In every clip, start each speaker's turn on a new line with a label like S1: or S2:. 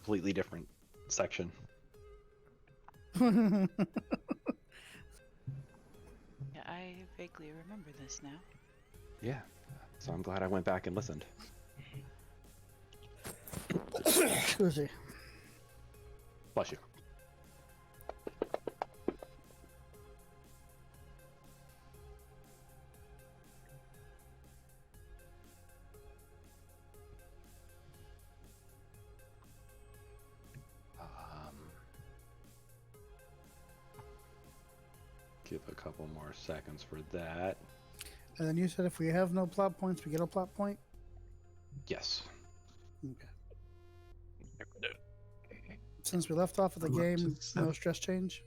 S1: completely different section.
S2: Yeah,
S3: I vaguely remember this now.
S1: Yeah, so I'm glad I went back and listened.
S2: Excuse me.
S1: Bless you. Give a couple more seconds for that.
S2: And then you said if we have no plot points, we get a plot point?
S1: Yes.
S2: Okay. Since we left off of the game, no stress change?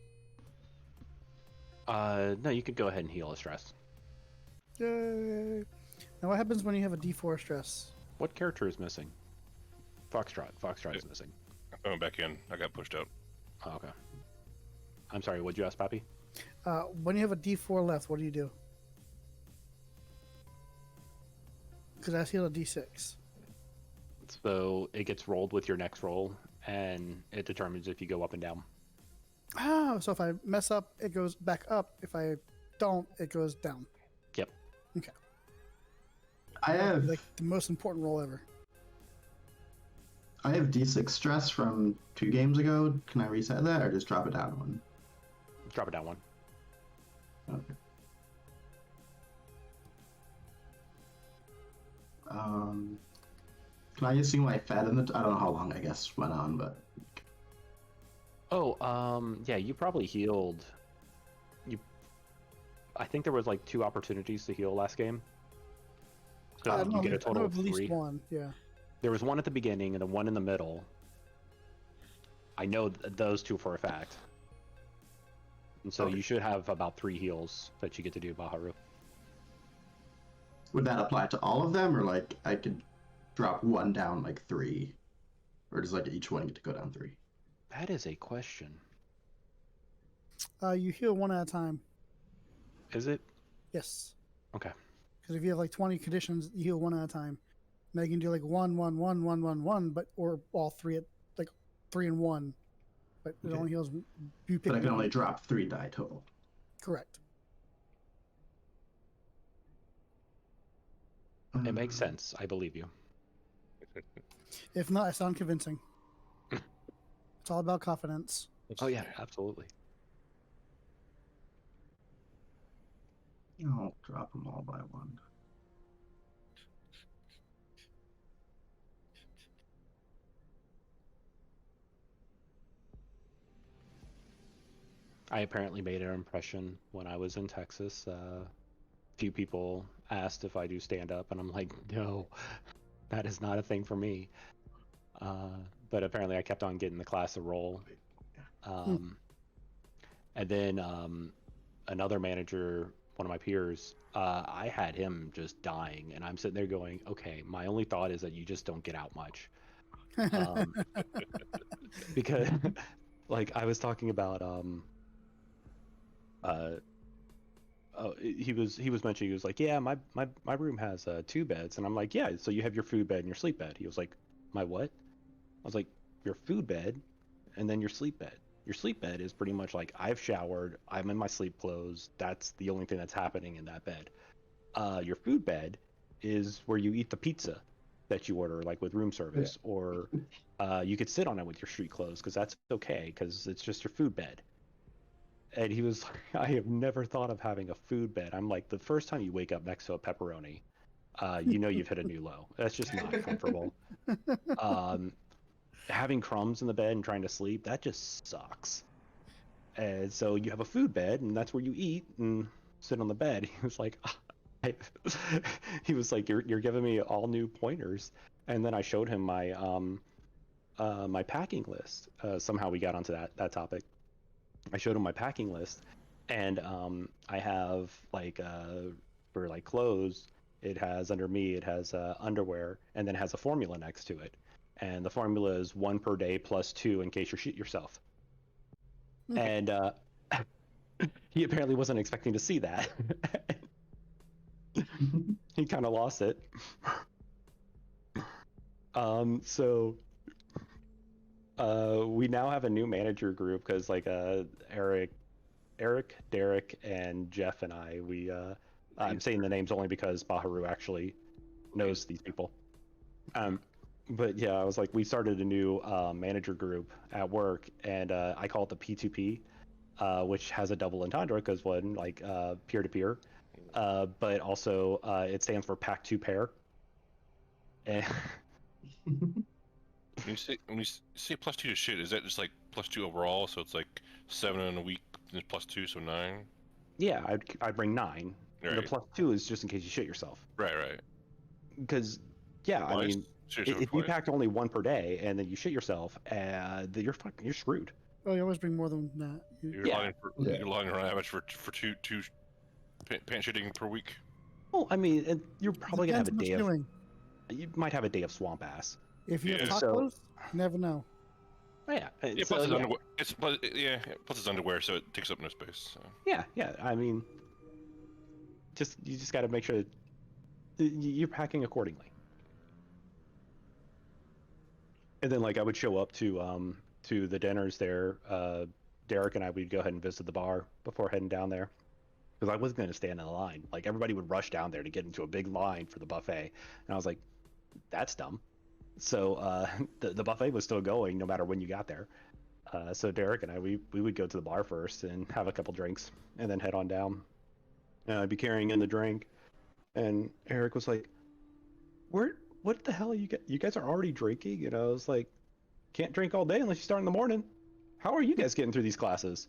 S1: No, you could go ahead and heal a stress.
S2: Yay! Now what happens when you have a D4 stress?
S1: What character is missing? Foxtrot. Foxtrot is missing.
S4: I went back in. I got pushed out.
S1: Oh, okay. I'm sorry, what'd you ask, Pappy?
S2: When you have a D4 left, what do you do? Because I healed a D6.
S1: So it gets rolled with your next roll, and it determines if you go up and down.
S2: Oh, so if I mess up, it goes back up. If I don't, it goes down.
S1: Yep.
S2: Okay.
S5: I have
S2: Like the most important roll ever.
S5: I have D6 stress from 2 games ago. Can I reset that or just drop it down one?
S1: Drop it down one.
S5: Okay. Can I just see my fed in the? I don't know how long I guess went on, but
S1: Oh, yeah, you probably healed. I think there was like 2 opportunities to heal last game. So
S2: I
S1: you get a total of
S2: at least
S1: 3.
S2: one. Yeah.
S1: There was one at the beginning and then one in the middle. I know those 2 for a fact. And so
S5: Okay.
S1: you should have about 3 heals that you get to do, Baharu.
S5: would that apply to all of them, or like I could drop one down like 3, or does like each one get to go down 3?
S1: That is a question.
S2: You heal one at a time.
S1: Is it?
S2: Yes.
S1: Okay.
S2: Because if you have like 20 conditions, you heal one at a time. Now you can do like 1, 1, 1, 1, 1, 1, but or all 3 at like 3 and 1. But it
S5: Okay.
S2: only heals. You pick
S5: But I can
S2: one.
S5: only drop 3 die total.
S2: Correct.
S1: It makes sense. I believe you.
S2: If not, I sound convincing. It's all about confidence.
S1: Oh, yeah, absolutely.
S5: I'll drop them all by 1.
S1: I apparently made an impression when I was in Texas. Few people asked if I do stand up, and I'm like, no, that is not a thing for me. But apparently I kept on getting the class a roll. And then another manager, one of my peers, I had him just dying, and I'm sitting there going, okay, my only thought is that you just don't get out much. Because like I was talking about he was mentioning, he was like, yeah, my room has 2 beds, and I'm like, yeah, so you have your food bed and your sleep bed. He was like, my what? I was like, your food bed and then your sleep bed. Your sleep bed is pretty much like, I've showered, I'm in my sleep clothes, that's the only thing that's happening in that bed. Your food bed is where you eat the pizza that you order, like with room service, or you could sit on it with your street clothes, because that's okay, because it's just your food bed. And he was like, I have never thought of having a food bed. I'm like, the first time you wake up next to a pepperoni, you know you've hit a new low. That's just not comfortable. Having crumbs in the bed and trying to sleep, that just sucks. And so you have a food bed, and that's where you eat and sit on the bed. He was like, he was like, you're giving me all new pointers. And then I showed him my my packing list. Somehow we got onto that topic. I showed him my packing list, and I have like for like clothes, it has under me, it has underwear, and then has a formula next to it, and the formula is 1 per day plus 2 in case you shit yourself. And he apparently wasn't expecting to see that. He kind of lost it. So We now have a new manager group because like Eric, Derek, and Jeff and I'm saying the names only because Baharu actually knows these people. But yeah, I was like, we started a new manager group at work, and I call it the P2P, which has a double entendre because one like peer to peer, but also it stands for pack to pair. And
S4: When you say +2 to shit, is that just like +2 overall? So it's like 7 in a week, and +2, so 9.
S1: yeah, I'd bring 9. The
S4: Right.
S1: +2 is just in case you shit yourself.
S4: Right.
S1: Because yeah, I
S4: Twice?
S1: mean,
S4: Shit yourself
S1: if you
S4: twice?
S1: packed only 1 per day and then you shit yourself, you're screwed.
S2: Oh, you always bring more than that.
S4: You're
S1: Yeah.
S4: lying for
S5: Yeah.
S4: you're lying around average for two pant shitting per week.
S1: Well, I mean, and you're probably gonna have a
S2: Depends
S1: day
S2: what
S1: of.
S2: you're doing.
S1: You might have a day of swamp ass.
S2: If you have
S4: Yeah.
S1: So-
S2: tacos, you never know.
S1: Oh, yeah.
S4: Yeah,
S1: so,
S4: plus it's
S1: yeah.
S4: underwear. Plus it's underwear, so it takes up no space. So.
S1: Yeah. I mean, you just got to make sure that you're packing accordingly. And then like I would show up to the dinners there. Derek and I would go ahead and visit the bar before heading down there because I wasn't going to stand in the line. Like everybody would rush down there to get into a big line for the buffet, and I was like, that's dumb. So the buffet was still going no matter when you got there. So Derek and I we would go to the bar first and have a couple drinks and then head on down. I'd be carrying in the drink, and Eric was like, what the hell are you guys? You guys are already drinking? And I was like, can't drink all day unless you start in the morning. How are you guys getting through these classes?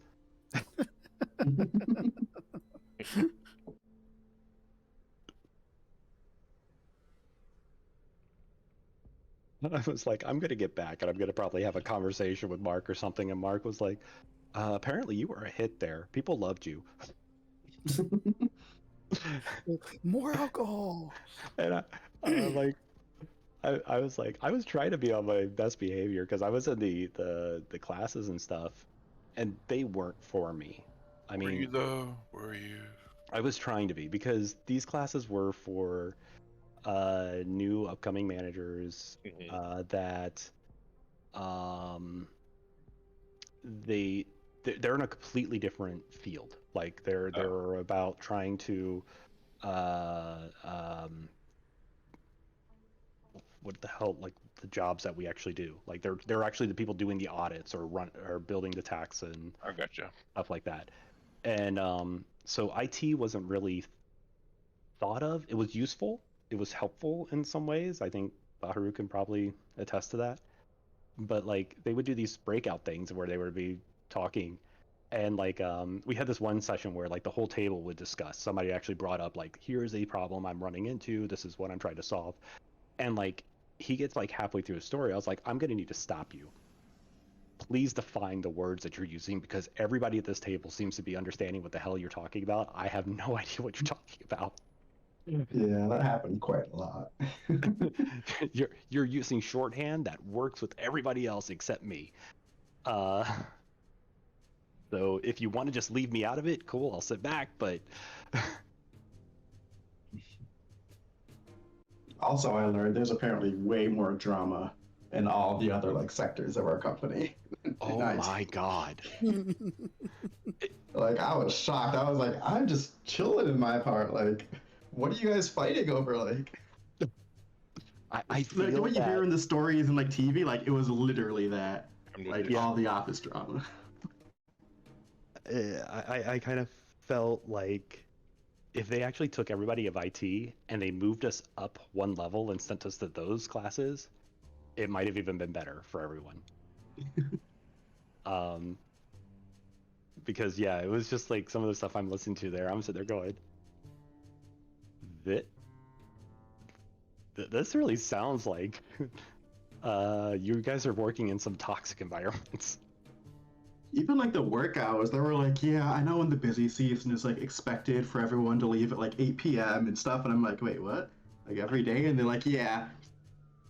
S1: I was like, I'm gonna get back and I'm gonna probably have a conversation with Mark or something. And Mark was like, apparently you were a hit there. People loved you.
S2: More alcohol.
S1: And I was like, I was trying to be on my best behavior because I was in the classes and stuff, and they weren't for me. I
S4: Were you
S1: mean,
S4: though? Were you?
S1: I was trying to be because these classes were for new upcoming managers that they're in a completely different field. Like they're about trying to what the hell, like the jobs that we actually do. Like they're actually the people doing the audits or building the tax and
S4: I gotcha.
S1: stuff like that. And so IT wasn't really thought of. It was useful. It was helpful in some ways. I think Baharu can probably attest to that. But like they would do these breakout things where they would be talking, and like we had this one session where like the whole table would discuss. Somebody actually brought up like, here's a problem I'm running into. This is what I'm trying to solve. And like he gets like halfway through his story. I was like, I'm gonna need to stop you. Please define the words that you're using because everybody at this table seems to be understanding what the hell you're talking about. I have no idea what you're talking about.
S5: Yeah, that happened quite a lot.
S1: You're using shorthand that works with everybody else except me. So if you want to just leave me out of it, cool, I'll sit back, but
S5: Also, I learned there's apparently way more drama in all the other like sectors of our company.
S1: oh
S5: Nice.
S1: my god.
S5: Like I was shocked. I was like, I'm just chilling in my part. Like, what are you guys fighting over? Like,
S1: I feel
S5: like what you
S1: that,
S5: hear in the stories and like TV, like it was literally that.
S4: I'm
S5: Like
S4: just-
S5: all the office drama.
S1: I kind of felt like if they actually took everybody of IT and they moved us up one level and sent us to those classes, it might have even been better for everyone. Because yeah, it was just like some of the stuff I'm listening to there. I'm sitting there going, this really sounds like you guys are working in some toxic environments.
S5: Even like the work hours, they were like, yeah, I know in the busy season it's like expected for everyone to leave at like 8 p.m. and stuff, and I'm like, wait, what? Like every day? And they're like, yeah.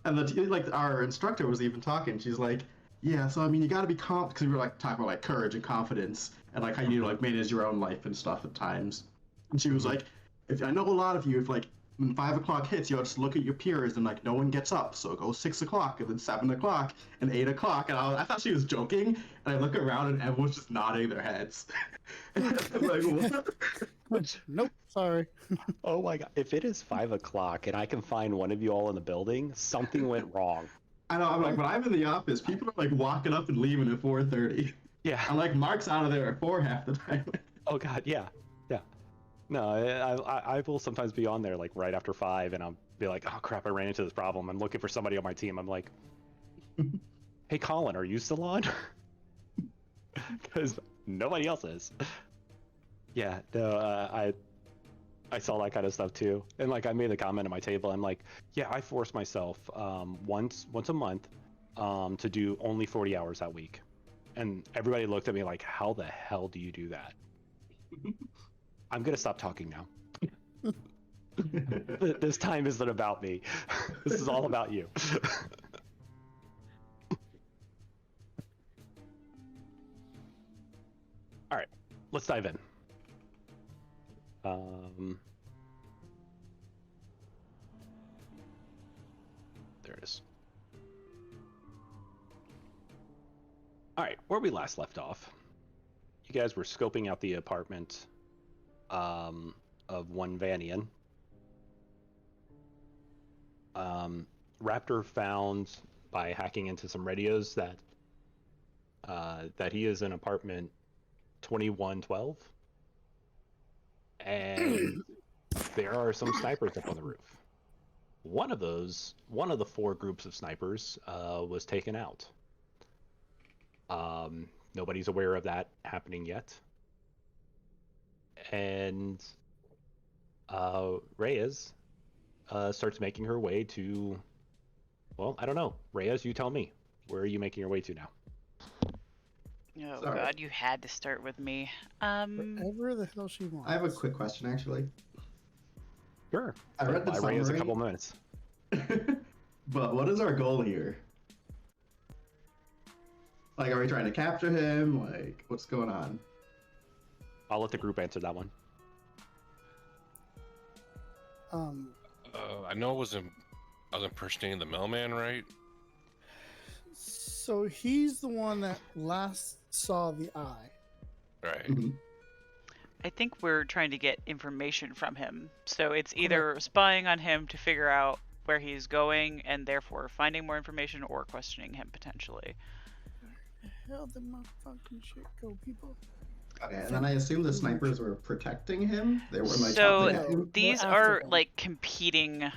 S5: And like our instructor was even talking. She's like, yeah, so I mean, you got to be confident because we were like talking about like courage and confidence and like how you need to like manage your own life and stuff at times. And she was like, if I know a lot of you, if like when 5 o'clock hits, you just look at your peers and like no one gets up. So it goes 6 o'clock and then 7 o'clock and 8 o'clock. And I thought she was joking. And I look around and everyone's just nodding their heads. I'm like, what?
S2: Nope, sorry.
S1: Oh my god! If it is 5 o'clock and I can find one of you all in the building, something went wrong.
S5: I know. I'm like, when I'm in the office, people are like walking up and leaving at 4:30.
S1: Yeah.
S5: I'm like, Mark's out of there at 4 half the time.
S1: Oh god, yeah, yeah. No, I will sometimes be on there like right after 5, and I'll be like, oh crap, I ran into this problem. I'm looking for somebody on my team. I'm like, hey Colin, are you still on? Because nobody else is. Yeah, no, I saw that kind of stuff too, and like I made the comment on my table. I'm like, yeah, I force myself once a month to do only 40 hours that week, and everybody looked at me like, how the hell do you do that? I'm gonna stop talking now. This time isn't about me. This is all about you. All right, let's dive in. There it is. All right, where we last left off, you guys were scoping out the apartment of one Vanian. Raptor found by hacking into some radios that he is in apartment 2112, and there are some snipers up on the roof. One of the 4 groups of snipers was taken out. Nobody's aware of that happening yet. And Reyes starts making her way to, well, I don't know. Reyes, you tell me. Where are you making your way to now?
S3: Oh
S5: Sorry.
S3: god, you had to start with me.
S2: Whatever the hell she wants.
S5: I have a quick question, actually.
S1: Sure.
S5: I read the
S1: Buy Reyes a
S5: summary.
S1: couple minutes.
S5: But what is our goal here? Like, are we trying to capture him? Like, what's going on?
S1: I'll let the group answer that one.
S4: I know I was impersonating the mailman, right?
S2: So he's the one that last saw the eye.
S4: Right.
S5: Mhm.
S3: I think we're trying to get information from him. So it's either spying on him to figure out where he's going and therefore finding more information, or questioning him potentially.
S2: Hell did my fucking shit go, people?
S5: Okay, and then I assume the snipers were protecting him. They were like
S3: So
S5: helping him.
S3: these
S2: after
S3: are
S2: him.
S3: like competing. They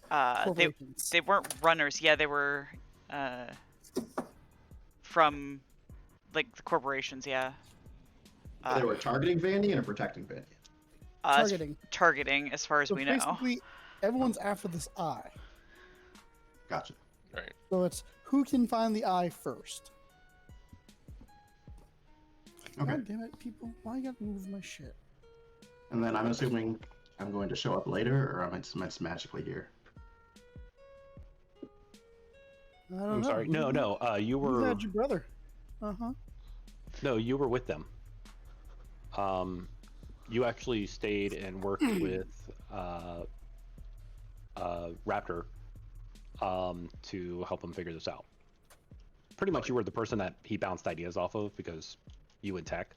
S2: Corporations.
S3: they weren't runners. Yeah, they were from like the corporations. Yeah.
S5: They were targeting Vandy and protecting Vandy.
S2: Targeting.
S3: Targeting, as far as
S2: So
S3: we know.
S2: basically, everyone's after this eye.
S5: Gotcha.
S4: Right.
S2: So it's who can find the eye first.
S5: Okay.
S2: God damn it, people! Why you gotta move my shit?
S5: And then I'm assuming I'm going to show up later, or am I just magically here?
S2: I don't
S1: I'm
S2: know.
S1: sorry. No, no. You
S2: You
S1: were
S2: had your brother.
S1: no. You were with them. You actually stayed and worked with Raptor to help him figure this out. Pretty much, you were the person that he bounced ideas off of because you and tech.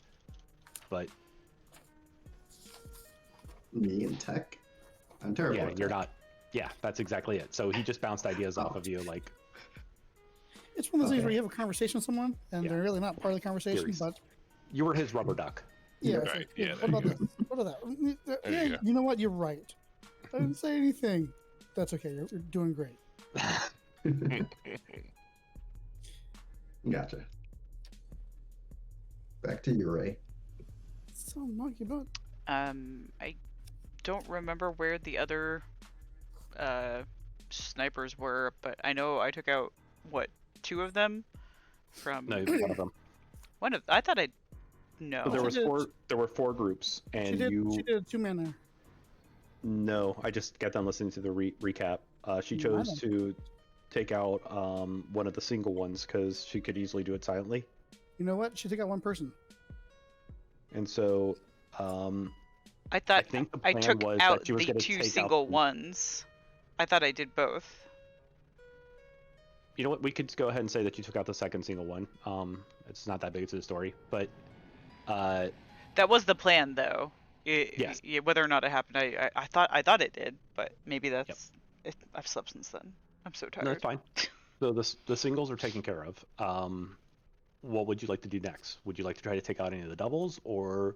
S1: But
S5: Me and tech? I'm terrible.
S1: yeah,
S5: at
S1: you're
S5: tech.
S1: not. Yeah, that's exactly it. So he just bounced ideas off of you, like
S2: It's one of those things
S5: Okay.
S2: where you have a conversation with someone and
S1: Yeah.
S2: they're really not part of the conversation,
S1: Theories.
S2: but
S1: you were his rubber duck.
S2: yeah.
S4: Right,
S2: Like,
S4: yeah,
S2: what about this? What about that?
S4: There
S2: Yeah,
S4: you go.
S2: you know what? You're right. I didn't say anything. That's okay. You're doing great.
S5: Gotcha. Back to you, Ray.
S2: So monkey butt.
S3: I don't remember where the other snipers were, but I know I took out what, 2 of them from
S1: No, one of them.
S3: one of. I thought I no.
S1: So there
S2: she
S1: was
S2: did-
S1: four. There were 4 groups, and
S2: She did.
S1: you.
S2: She did a 2-man there.
S1: No, I just got done listening to the recap. She
S2: No, I
S1: chose to take out one of the single ones because she could easily do it silently,
S2: You know what? She took out one person.
S1: and so
S3: I thought
S1: think the
S3: I
S1: plan
S3: took
S1: was
S3: out
S1: that she was
S3: the
S1: going to
S3: 2
S1: take
S3: single
S1: out.
S3: ones. I thought I did both.
S1: You know what? We could go ahead and say that you took out the second single one. It's not that big to the story, but
S3: That was the plan, though.
S1: Yes.
S3: Whether or not it happened, I thought it did, but maybe that's. I've slept since then. I'm so tired.
S1: no, that's fine. So the singles are taken care of. What would you like to do next? Would you like to try to take out any of the doubles, or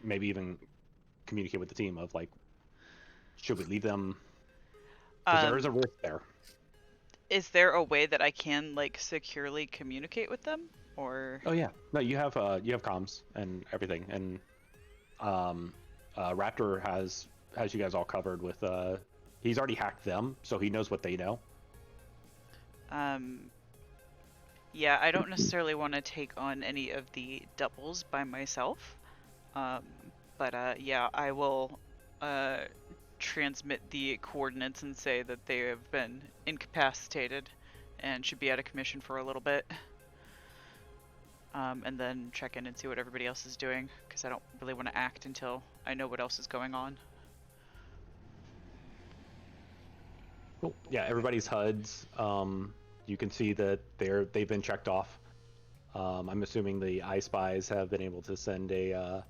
S1: maybe even communicate with the team of like, should we leave them? Because there is a risk there.
S3: Is there a way that I can like securely communicate with them, or?
S1: Oh yeah, no, you have comms and everything, and Raptor has you guys all covered with he's already hacked them, so he knows what they know.
S3: Yeah, I don't necessarily want to take on any of the doubles by myself, but yeah, I will transmit the coordinates and say that they have been incapacitated and should be out of commission for a little bit. And then check in and see what everybody else is doing, because I don't really want to act until I know what else is going on.
S1: Cool. Yeah, everybody's HUDs. You can see that they've been checked off. I'm assuming the iSpies have been able to send a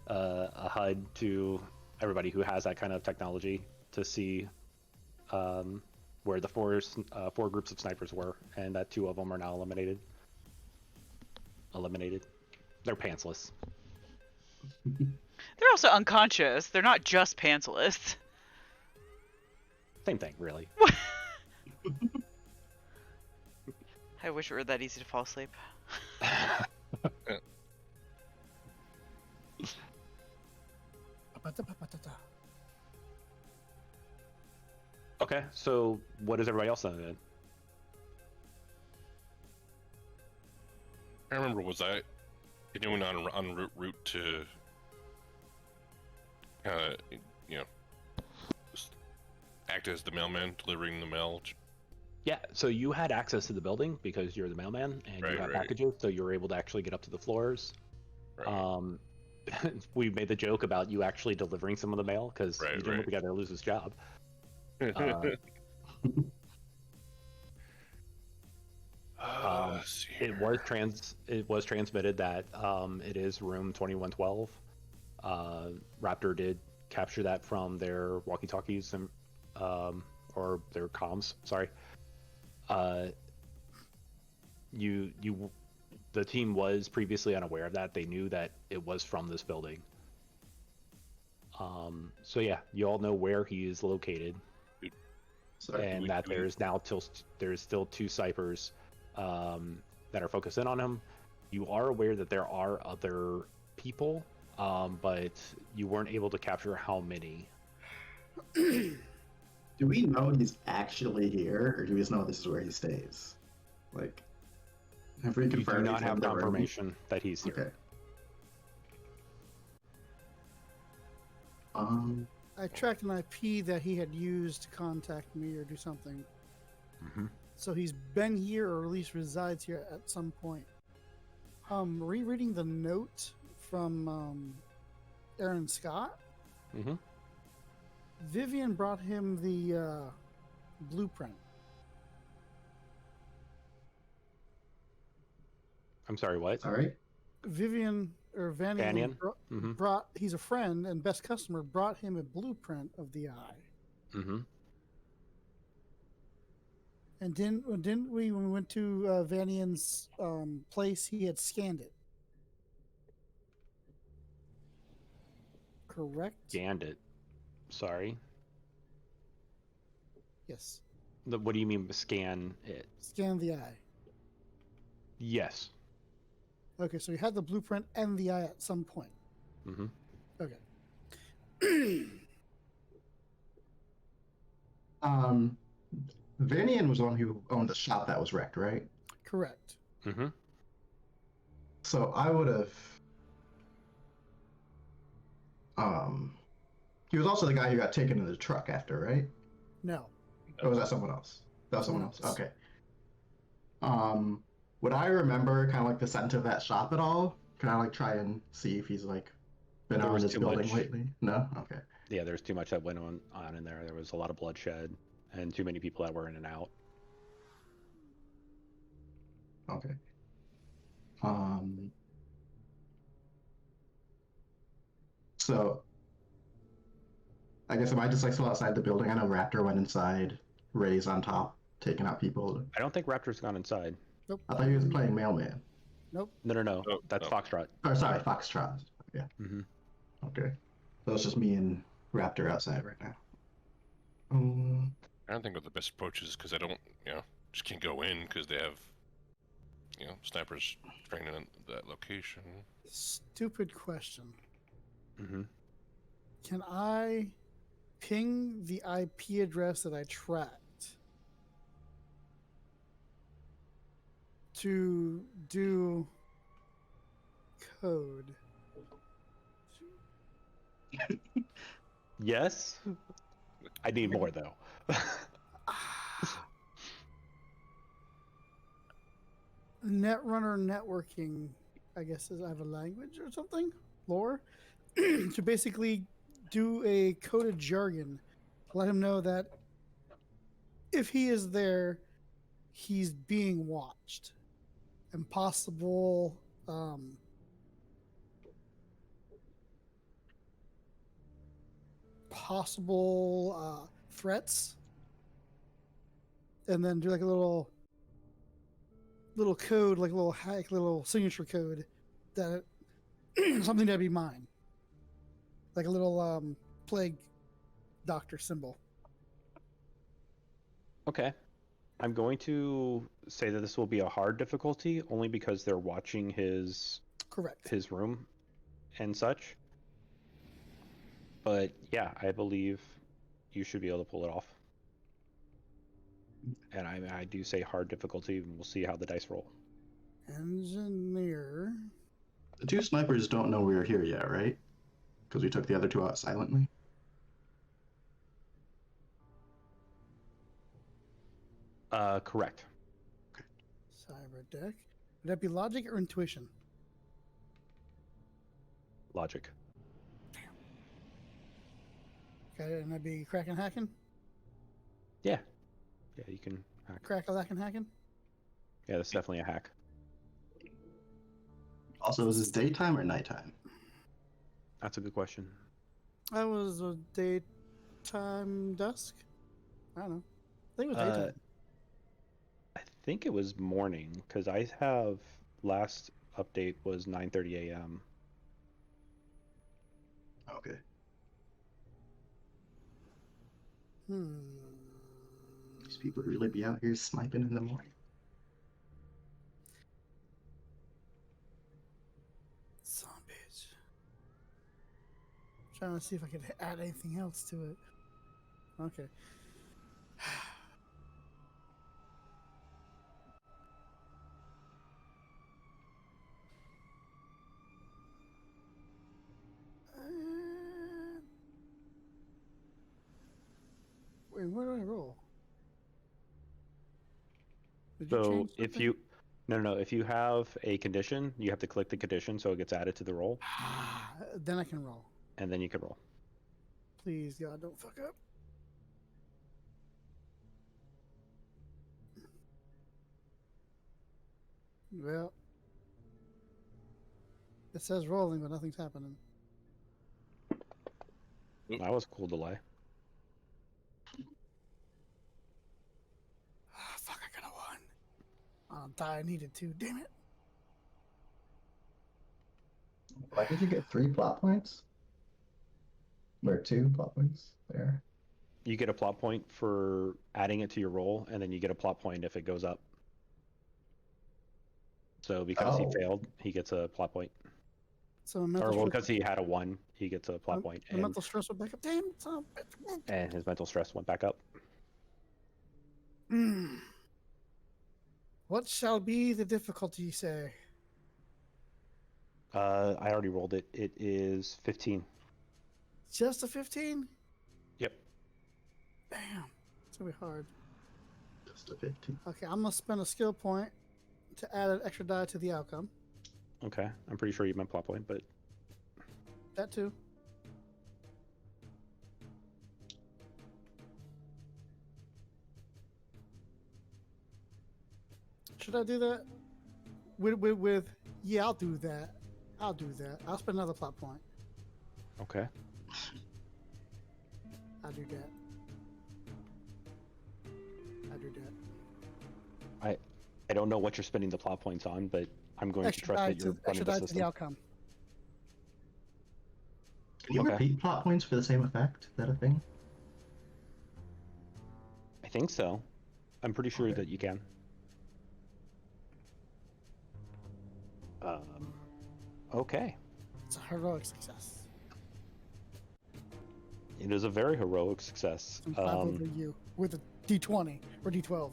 S1: HUD to everybody who has that kind of technology to see where the four groups of snipers were, and that 2 of them are now eliminated. They're pantsless.
S3: They're also unconscious. They're not just pantsless.
S1: Same thing, really.
S3: I wish it were that easy to fall asleep.
S1: Okay, so what is everybody else then?
S4: I remember, was I anyone on route to just act as the mailman delivering the mail?
S1: Yeah, so you had access to the building because you're the mailman and you have packages, so you were able to actually get up to the floors. Right. We made the joke about you actually delivering some of the mail because you didn't want the guy to lose his job. It was transmitted that it is room 2112. Raptor did capture that from their walkie-talkies and or their comms. Sorry. The team was previously unaware of that. They knew that it was from this building. So yeah, you all know where he is located, and that there's still 2 snipers that are focused in on him. You are aware that there are other people, but you weren't able to capture how many.
S5: Do we know he's actually here, or do we just know this is where he stays? Like, have we confirmed?
S1: You do not have confirmation that he's here.
S5: Okay.
S2: I tracked an IP that he had used to contact me or do something.
S1: Mm-hmm.
S2: So he's been here, or at least resides here at some point. Rereading the note from Aaron Scott.
S1: Mm-hmm.
S2: Vivian brought him the blueprint.
S1: I'm sorry, what?
S5: All right.
S2: Vivian or Vanian brought. He's a friend and best customer. Brought him a blueprint of the eye.
S1: Mm-hmm.
S2: And didn't we, when we went to Vanian's place, he had scanned it. Correct?
S1: Scanned it. Sorry.
S2: Yes.
S1: What do you mean by scan it?
S2: Scan the eye.
S1: Yes.
S2: Okay, so you had the blueprint and the eye at some point.
S1: Mm-hmm.
S2: Okay.
S5: Vanian was the one who owned the shop that was wrecked, right?
S2: Correct.
S1: Mm-hmm.
S5: So I would have. He was also the guy who got taken in the truck after, right?
S2: No.
S5: Or was that someone else? That was someone else. Okay. Would I remember kind of like the scent of that shop at all? Can I like try and see if he's like been
S1: There
S5: on
S1: was
S5: this
S1: too
S5: building
S1: much.
S5: lately? No. Okay.
S1: Yeah, there's too much that went on in there. There was a lot of bloodshed and too many people that were in and out.
S5: Okay. So I guess if I just like still outside the building, I know Raptor went inside, Ray's on top, taking out people.
S1: I don't think Raptor's gone inside.
S2: Nope.
S5: I thought he was playing Mailman.
S2: Nope.
S1: No.
S4: Oh,
S1: That's
S4: oh.
S1: Foxtrot.
S5: Or sorry, Foxtrot. Yeah.
S1: Mm-hmm.
S5: Okay. So it's just me and Raptor outside right now.
S4: I don't think what the best approach is because I don't, just can't go in because they have, snipers training in that location.
S2: Stupid question.
S1: Mm-hmm.
S2: Can I ping the IP address that I tracked to do code?
S1: Yes. I need more though.
S2: Netrunner networking, I guess, is I have a language or something, lore, to basically do a coded jargon, let him know that if he is there, he's being watched, and possible threats, and then do like a little code, like a little hack, little signature code that something that'd be mine, like a little plague doctor symbol.
S1: Okay. I'm going to say that this will be a hard difficulty only because they're watching his
S2: Correct.
S1: room and such. But yeah, I believe you should be able to pull it off. And I do say hard difficulty, and we'll see how the dice roll.
S2: Engineer.
S5: The two snipers don't know we were here yet, right? Because we took the other two out silently.
S1: Correct.
S2: Cyber deck. Would that be logic or intuition?
S1: Logic.
S2: Okay, and that'd be cracking hacking?
S1: Yeah. Yeah, you can hack.
S2: Crack-a-lacking hacking?
S1: Yeah, that's definitely a hack.
S5: Also, is this daytime or nighttime?
S1: That's a good question.
S2: That was a daytime dusk? I don't know. I think it was daytime.
S1: I think it was morning, because I have last update was 9:30 a.m.
S5: Okay. These people really be out here sniping in the morning.
S2: Zombies. Trying to see if I could add anything else to it. Okay. Wait, where do I roll? Did you
S1: So
S2: change
S1: if
S2: something?
S1: you no, if you have a condition, you have to click the condition so it gets added to the roll,
S2: Then I can roll.
S1: and then you can roll.
S2: Please, God, don't fuck up. Well, it says rolling, but nothing's happening.
S1: That was a cool delay.
S2: Fuck, I could have won. I'll die. I needed to. Damn it.
S5: Why did you get 3 plot points? Or 2 plot points there?
S1: You get a plot point for adding it to your roll, and then you get a plot point if it goes up. So because he
S5: Oh.
S1: failed, he gets a plot point.
S2: So mental
S1: Or well,
S2: stress,
S1: because he had a 1, he gets a plot point.
S2: the mental stress went back up. Damn it, son of a bitch.
S1: And his mental stress went back up.
S2: What shall be the difficulty, you say?
S1: I already rolled it. It is 15.
S2: Just a 15?
S1: Yep.
S2: Damn. It's going to be hard.
S5: Just a 15.
S2: Okay, I'm going to spend a skill point to add an extra die to the outcome.
S1: Okay, I'm pretty sure you meant plot point, but
S2: That too. Should I do that? With yeah, I'll do that. I'll do that. I'll spend another plot point.
S1: okay.
S2: I'll do that. I'll do that.
S1: I don't know what you're spending the plot points on, but I'm going to trust that you're running
S2: extra
S1: the
S2: die to the
S1: system.
S2: outcome.
S5: Can you
S1: Okay.
S5: repeat plot points for the same effect? Is that a thing?
S1: I think so. I'm pretty sure
S5: Okay.
S1: that you can. Okay.
S2: It's a heroic success.
S1: It is a very heroic success.
S2: And 5 over you with a D20 or D12.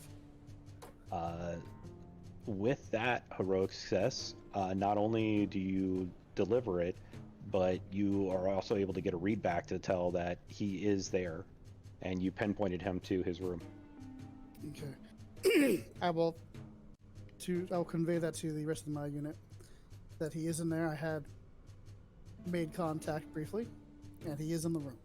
S1: With that heroic success, not only do you deliver it, but you are also able to get a read back to tell that he is there, and you pinpointed him to his room.
S2: Okay. I'll convey that to the rest of my unit. That he is in there. I had made contact briefly, and he is in the room.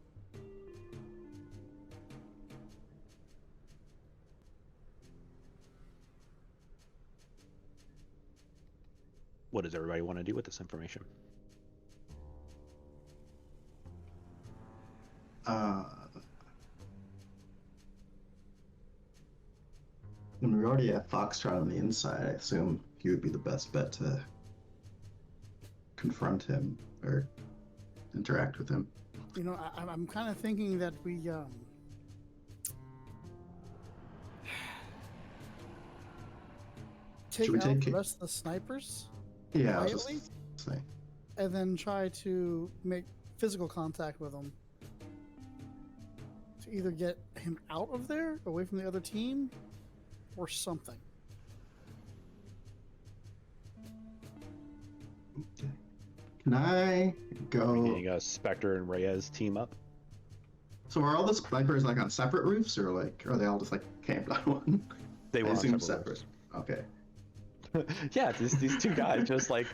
S1: What does everybody want to do with this information?
S5: When we already have Foxtrot on the inside, I assume he would be the best bet to confront him or interact with him.
S2: You know, I'm kind of thinking that we take
S5: we
S2: out
S5: take
S2: the
S5: it?
S2: rest of the snipers
S5: Yeah, I was
S2: quietly,
S5: just saying.
S2: and then try to make physical contact with him to either get him out of there, away from the other team, or something.
S5: Okay. Can I go?
S1: Getting a Spectre and Reyes team up.
S5: So are all the snipers like on separate roofs, or like are they all just like camped on one?
S1: They were
S5: I
S1: on
S5: assume
S1: separate
S5: Okay.
S1: Yeah, these two guys just like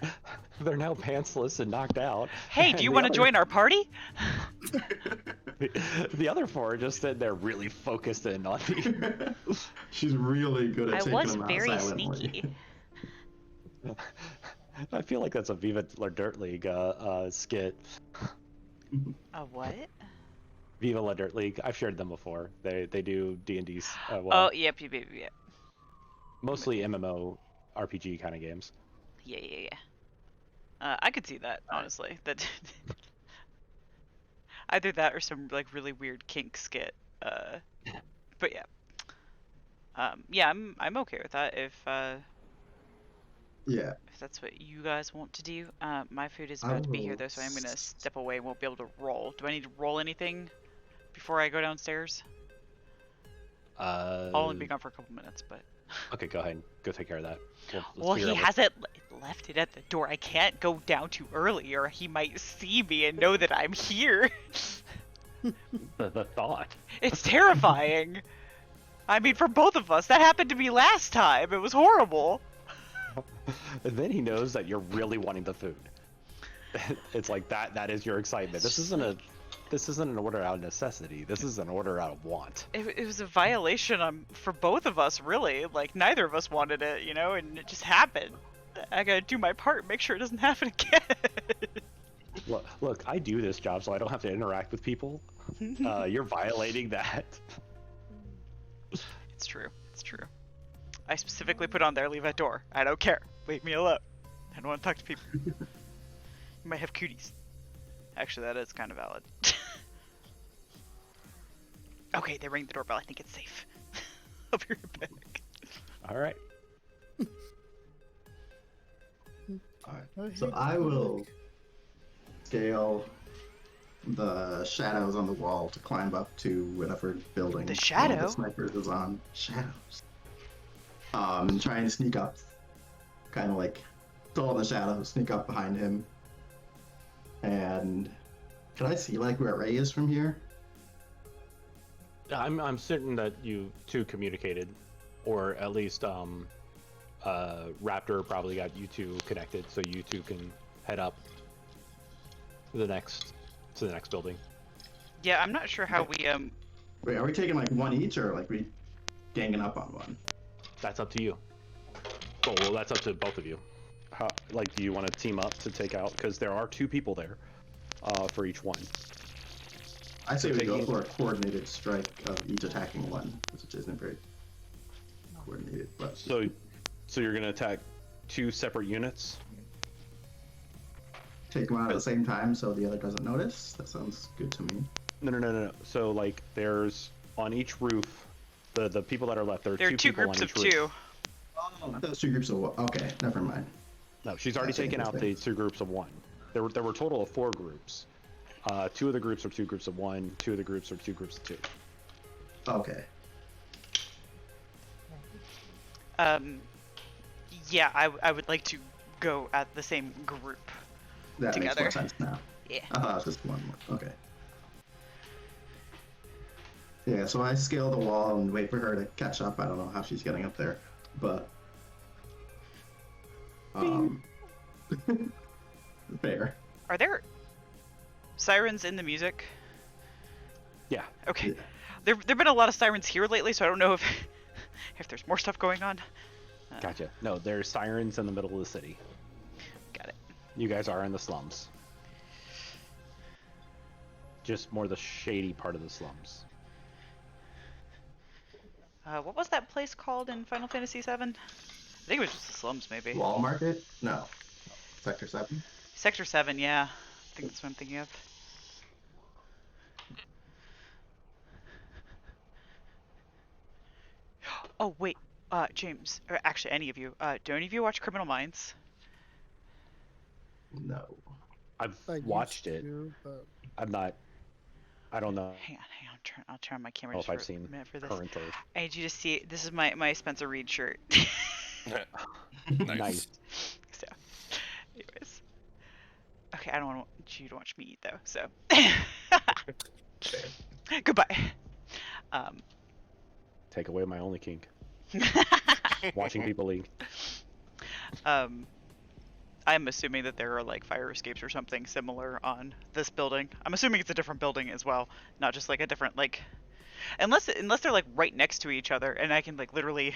S1: they're now pantsless and knocked out.
S3: Hey,
S1: and
S3: do you
S1: the
S3: want to
S1: other-
S3: join our party?
S1: The other four are just sitting there really focused in on the.
S5: She's really good at
S3: I
S5: taking
S3: was
S5: them out
S3: very
S5: silently.
S3: sneaky.
S1: I feel like that's a Viva La Dirt League skit.
S3: A what?
S1: Viva La Dirt League. I've shared them before. They do D&D's. Well,
S3: Oh, yep.
S1: mostly MMO RPG kind of games.
S3: Yeah. I could see that, honestly. That either that or some like really weird kink skit. But yeah. Yeah, I'm okay with that if
S5: Yeah.
S3: that's what you guys want to do. My food is
S5: I
S3: about to be here
S5: will
S3: though, so I'm gonna step away. Won't be able to roll. Do I need to roll anything before I go downstairs? I'll only be gone for a couple minutes, but.
S1: Okay, go ahead. Go take care of that. Let's
S3: Well,
S1: figure
S3: he
S1: out what-
S3: hasn't left it at the door. I can't go down too early, or he might see me and know that I'm here.
S1: the thought.
S3: It's terrifying. I mean, for both of us, that happened to me last time. It was horrible.
S1: And then he knows that you're really wanting the food. It's like that is your excitement. This isn't an order out of necessity. This is an order out of want.
S3: It was a violation for both of us, really. Like, neither of us wanted it, you know, and it just happened. I gotta do my part, make sure it doesn't happen again.
S1: Look, I do this job so I don't have to interact with people. You're violating that.
S3: It's true. I specifically put on there, leave that door. I don't care. Leave me alone. I don't want to talk to people. You might have cooties. Actually, that is kind of valid. Okay, they ring the doorbell. I think it's safe. I'll be right back.
S1: All right.
S5: Alright. So I will scale the shadows on the wall to climb up to whatever building
S3: The
S5: one of
S3: shadow?
S5: the snipers is on. Shadows. And trying to sneak up, kind of like still in the shadows, sneak up behind him. And can I see like where Ray is from here?
S1: I'm certain that you two communicated, or at least Raptor probably got you two connected, so you two can head up to the next building.
S3: Yeah, I'm not sure how we
S5: Wait, are we taking like one each, or like we ganging up on one?
S1: That's up to you. Oh, well, that's up to both of you. How, like, do you want to team up to take out? Because there are 2 people there, for each one.
S5: I say we go for a coordinated strike of each attacking one, which isn't very coordinated. But
S1: So you're gonna attack 2 separate units.
S5: take them out at the same time so the other doesn't notice. That sounds good to me.
S1: No. So like, there's on each roof, the people that are left. There are 2
S3: two
S1: people
S3: groups
S1: on
S3: of
S1: each
S3: 2.
S1: roof.
S5: Oh, those 2 groups of one. Okay, never mind.
S1: No, she's already
S5: That's
S1: taken out the
S5: interesting.
S1: 2 groups of 1. There were a total of 4 groups. 2 of the groups are 2 groups of 1. 2 of the groups are 2 groups of 2.
S5: Okay.
S3: Yeah, I would like to go at the same group.
S5: That makes
S3: Together.
S5: more sense now.
S3: Yeah.
S5: It's just one more. Okay. Yeah, so I scale the wall and wait for her to catch up. I don't know how she's getting up there, but fair.
S3: Are there sirens in the music?
S1: Yeah.
S3: Okay.
S5: Yeah.
S3: There've been a lot of sirens here lately, so I don't know if if there's more stuff going on.
S1: Gotcha. No, there's sirens in the middle of the city.
S3: Got it.
S1: You guys are in the slums. Just more the shady part of the slums.
S3: What was that place called in Final Fantasy VII? I think it was just the slums, maybe.
S5: Wall market? No. Sector 7?
S3: Sector 7, yeah. I think that's what I'm thinking of. Oh, wait. James, or actually any of you, do any of you watch Criminal Minds?
S5: No.
S1: I've
S2: I used
S1: watched it.
S2: to, but
S1: I don't know
S3: Hang on. I'll turn on my camera
S1: if
S3: just
S1: I've
S3: for
S1: seen
S3: a minute for this.
S1: current or
S3: I need you to see. This is my Spencer Reed shirt.
S1: nice.
S3: So, anyways. Okay, I don't want you to watch me eat though. So, goodbye.
S1: Take away my only kink. Watching people eat.
S3: I'm assuming that there are like fire escapes or something similar on this building. I'm assuming it's a different building as well, not just like a different like, unless they're like right next to each other and I can like literally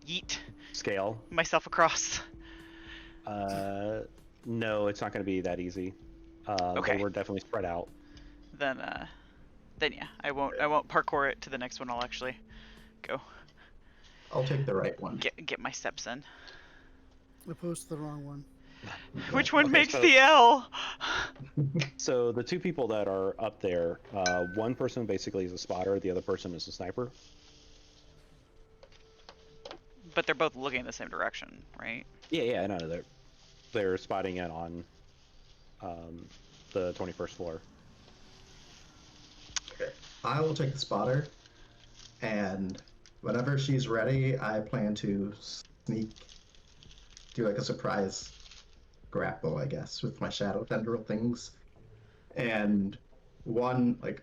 S3: yeet
S1: Scale.
S3: myself across.
S1: No, it's not going to be that easy.
S3: Okay.
S1: They were definitely spread out.
S3: Then yeah, I won't parkour it to the next one. I'll actually go
S5: I'll take the right one.
S3: get my steps in.
S2: I posted the wrong one.
S3: Which one
S1: Okay,
S3: makes
S1: so-
S3: the L?
S1: So the 2 people that are up there, one person basically is a spotter, the other person is a sniper.
S3: But they're both looking in the same direction, right?
S1: Yeah, I know. They're spotting it on the 21st floor.
S5: Okay. I will take the spotter, and whenever she's ready, I plan to do like a surprise grapple, I guess, with my shadow tendril things. And one, like,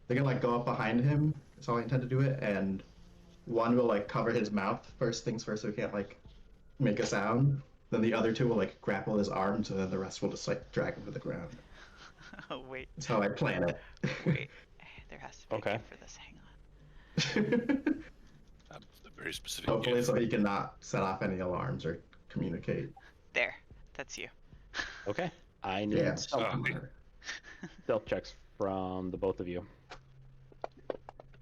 S5: they're gonna like go up behind him. That's how I intend to do it. And one will like cover his mouth first things first, so he can't like make a sound. Then the other 2 will like grapple his arms, and then the rest will just like drag him to the ground.
S3: Oh wait,
S5: That's how I plan it.
S3: wait. There has to be
S1: Okay.
S3: a gift for this. Hang on.
S4: A very specific
S5: Hopefully,
S4: gift.
S5: so he cannot set off any alarms or communicate.
S3: There, that's you.
S1: Okay. I need
S5: Yeah.
S1: stealth checks from the both of you.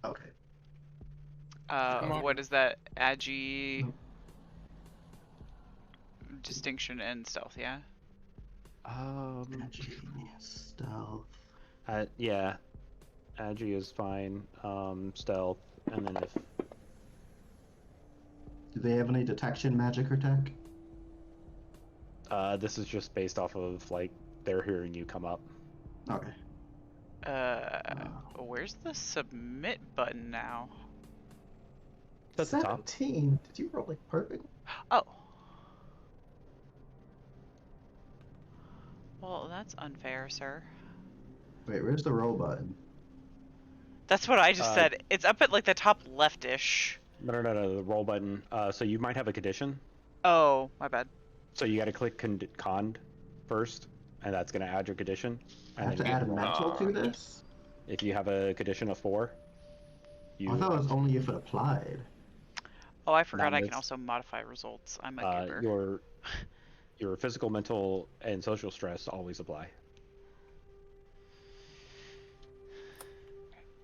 S5: Okay.
S4: on.
S3: What is that? Agi, distinction, and stealth. Yeah.
S5: Stealth.
S1: Yeah. Agi is fine. Stealth, and then if
S5: Do they have any detection magic or tech?
S1: this is just based off of like they're hearing you come up.
S5: Okay.
S3: Where's the submit button now?
S1: That's the top.
S5: 17. Did you roll like perfect?
S3: Oh. Well, that's unfair, sir.
S5: Wait, where's the roll button?
S3: That's what I just
S1: Uh,
S3: said. It's up at like the top left-ish.
S1: No, the roll button. So you might have a condition.
S3: Oh, my bad.
S1: So you got to click cond first, and that's going to add your condition.
S5: I
S1: And
S5: have
S1: then
S5: to
S1: you
S5: add
S1: can roll.
S5: mental to this?
S1: If you have a condition of 4, you
S5: I thought it was only if it applied.
S3: Oh, I forgot
S1: Not
S3: I can
S1: this.
S3: also modify results. I'm a giver.
S1: your physical, mental, and social stress always apply.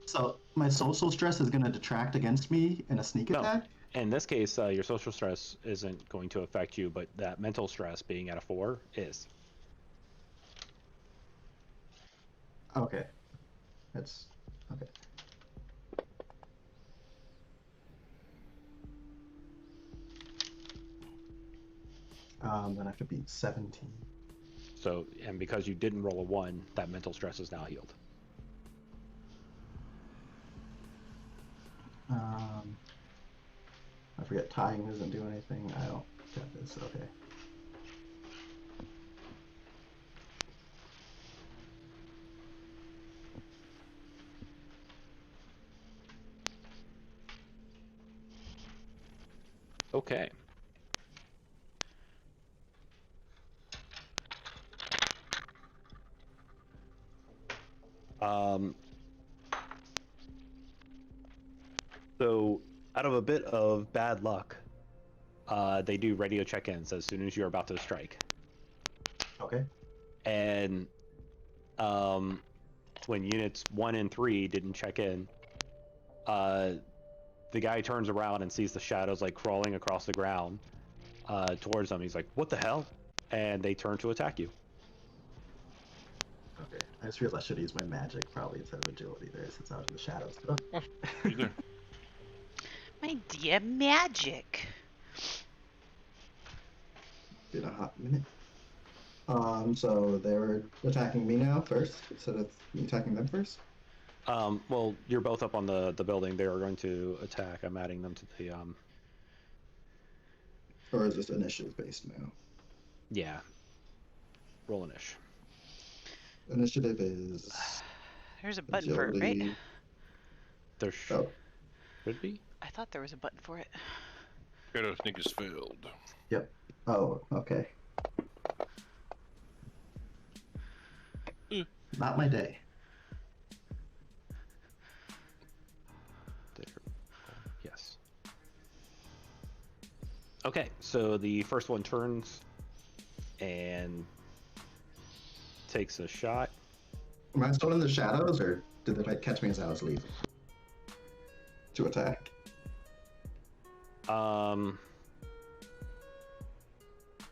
S5: So my social stress is gonna detract against me in a sneak
S1: No.
S5: attack?
S1: In this case, your social stress isn't going to affect you, but that mental stress being at a 4 is.
S5: Okay. That's okay. Then I have to beat 17.
S1: So, and because you didn't roll a 1, that mental stress is now healed.
S5: I forget tying doesn't do anything. I don't get this. Okay.
S1: Okay. So, out of a bit of bad luck, they do radio check-ins as soon as you're about to strike.
S5: Okay.
S1: And when units 1 and 3 didn't check in, the guy turns around and sees the shadows like crawling across the ground towards them. He's like, "What the hell?" And they turn to attack you.
S5: Okay. I just realized I should use my magic probably instead of agility there since I was in the shadows.
S4: Either.
S3: My dear magic.
S5: Been a hot minute. So they're attacking me now first instead of me attacking them first?
S1: Well, you're both up on the building. They are going to attack. I'm adding them to the
S5: Or is this initiative based now?
S1: Yeah. Roll an ish.
S5: Initiative is
S3: There's a button for it, right?
S5: agility.
S1: There
S5: Oh,
S1: should be.
S3: I thought there was a button for it.
S4: Shadow sneak is failed.
S5: yep. Oh, okay. Not my day.
S1: There. Yes. Okay, so the first one turns and takes a shot.
S5: Am I still in the shadows, or did they like catch me as I was leaving to attack?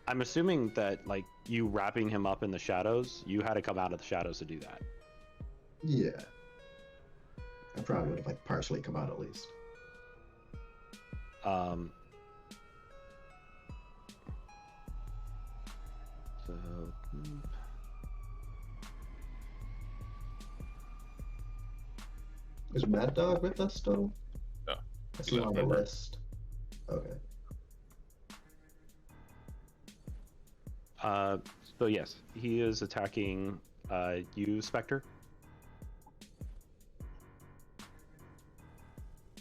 S1: I'm assuming that like you wrapping him up in the shadows, you had to come out of the shadows to do that.
S5: Yeah. I probably would have like partially come out at least.
S1: So
S5: Is Mad Dog with us still?
S4: No.
S5: I see him on the
S4: Remember.
S5: list. Okay.
S1: So yes, he is attacking you, Spectre.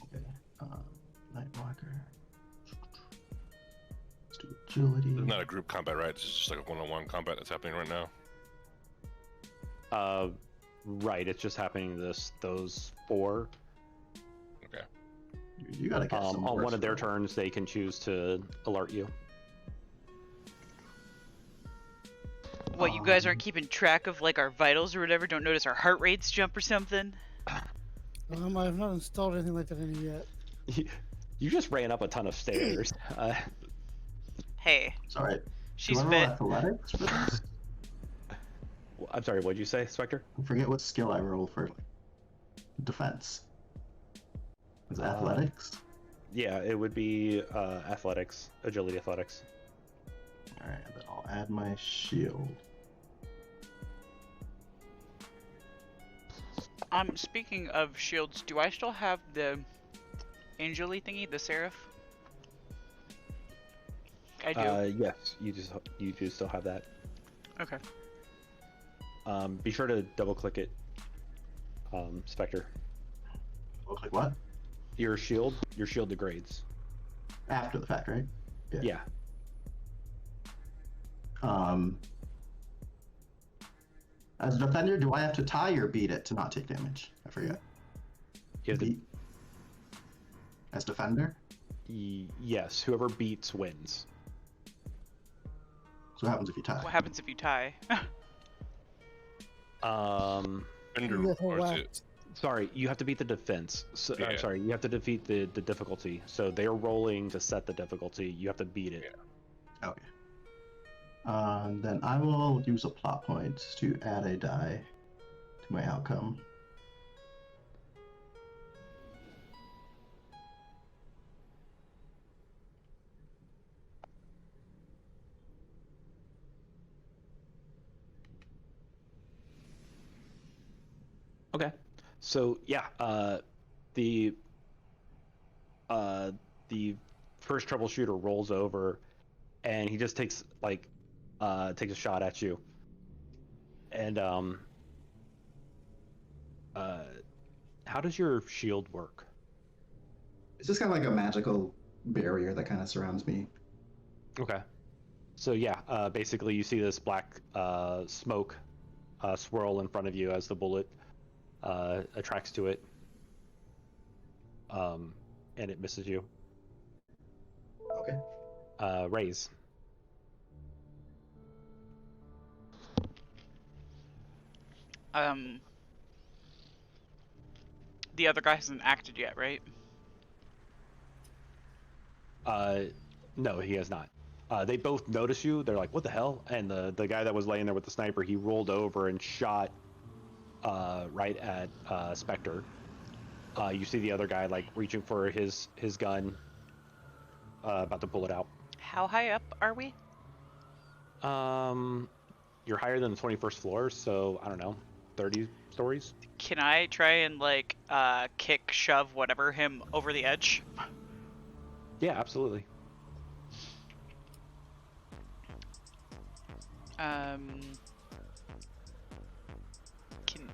S5: Okay. Nightwalker. Let's do agility.
S4: It's not a group combat, right? It's just like a one-on-one combat that's happening right now.
S1: Right, it's just happening those 4.
S4: Okay.
S5: You gotta get some
S1: on
S5: worse
S1: one of their
S5: roll.
S1: turns, they can choose to alert you.
S3: What, you guys aren't keeping track of like our vitals or whatever? Don't notice our heart rates jump or something?
S2: I've not installed anything like that in here yet.
S1: You just ran up a ton of stairs.
S3: Hey,
S5: It's alright.
S3: she's
S5: Do I roll
S3: fit.
S5: athletics for this?
S1: I'm sorry, what'd you say, Spectre?
S5: I forget what skill I roll for defense. Is it athletics?
S1: Yeah, it would be athletics, agility athletics.
S5: Alright, then I'll add my shield.
S3: Speaking of shields, do I still have the angel-y thingy, the seraph? I do.
S1: Yes, you do still have that.
S3: Okay.
S1: Be sure to double click it, Spectre.
S5: Look like what?
S1: Your shield degrades.
S5: After the fact, right?
S1: Yeah.
S5: As a defender, do I have to tie or beat it to not take damage? I forget.
S1: You have to,
S5: Beat. As defender?
S1: yes, whoever beats wins.
S5: So what happens if you tie?
S3: What happens if you tie?
S4: Defender,
S2: You get
S4: or is
S2: whacked.
S4: it?
S1: Sorry, you have to beat the defense. So,
S4: Yeah.
S1: sorry, you have to defeat the difficulty. So they're rolling to set the difficulty. You have to beat it.
S5: Okay. Then I will use a plot point to add a die to my outcome.
S1: Okay. So yeah, the the first troubleshooter rolls over, and he just takes takes a shot at you. And how does your shield work?
S5: It's just kind of like a magical barrier that kind of surrounds me.
S1: Okay. So yeah, basically you see this black smoke swirl in front of you as the bullet attracts to it, and it misses you.
S5: Okay.
S1: Raise.
S3: The other guy hasn't acted yet, right?
S1: No, he has not. They both notice you. They're like, "What the hell?" And the guy that was laying there with the sniper, he rolled over and shot right at Spectre. You see the other guy like reaching for his gun, about to pull it out.
S3: How high up are we?
S1: You're higher than the 21st floor, so I don't know, 30 stories.
S3: Can I try and like kick, shove, whatever him over the edge?
S1: Yeah, absolutely.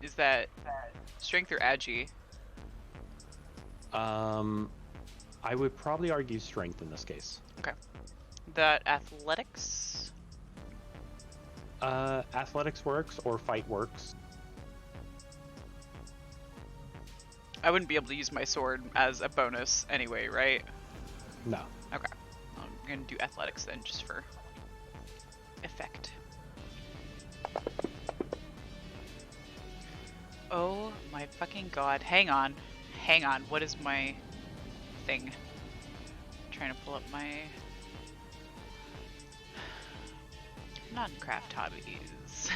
S3: Is that strength or agi?
S1: I would probably argue strength in this case.
S3: Okay. That athletics?
S1: Athletics works or fight works.
S3: I wouldn't be able to use my sword as a bonus anyway, right?
S1: No.
S3: Okay. I'm gonna do athletics then, just for effect. Oh my fucking god. Hang on. Hang on. What is my thing? I'm trying to pull up my non-craft hobbies.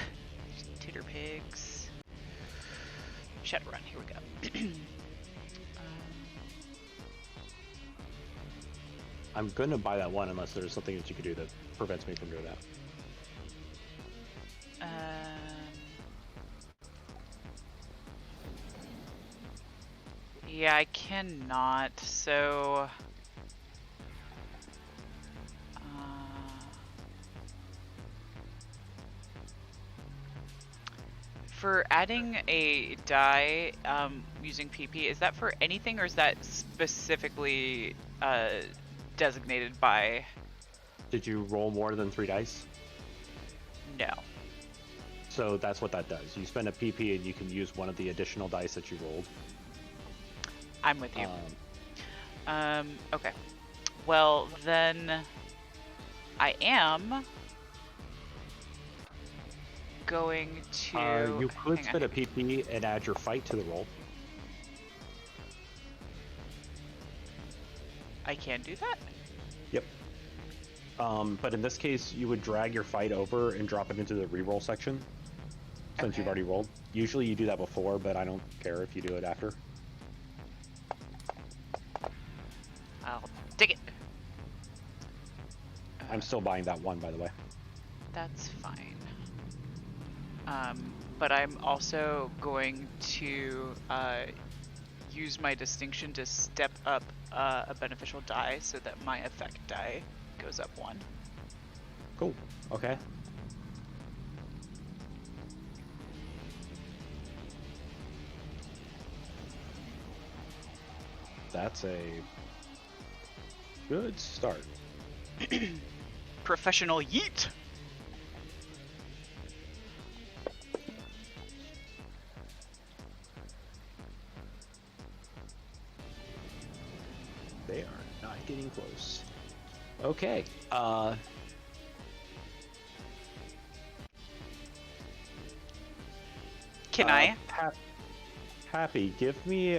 S3: Titter pigs. Shadowrun. Here we go.
S1: I'm gonna buy that one unless there's something that you could do that prevents me from doing that.
S3: Yeah, I cannot, so... for adding a die using PP, is that for anything or is that specifically designated by...
S1: Did you roll more than 3 dice?
S3: No.
S1: So that's what that does. You spend a PP and you can use one of the additional dice that you rolled.
S3: I'm with you. Okay. Well, then I am going to...
S1: you could spend a PP and add your fight to the roll.
S3: I can do that?
S1: Yep. But in this case, you would drag your fight over and drop it into the reroll section, since you've
S3: Okay.
S1: already rolled. Usually you do that before, but I don't care if you do it after.
S3: I'll dig it.
S1: I'm still buying that one, by the way.
S3: That's fine. But I'm also going to use my distinction to step up a beneficial die so that my effect die goes up 1.
S1: Cool. Okay. That's a good start.
S3: Professional yeet.
S1: They are not getting close. Okay.
S3: Can I?
S1: Happy, give me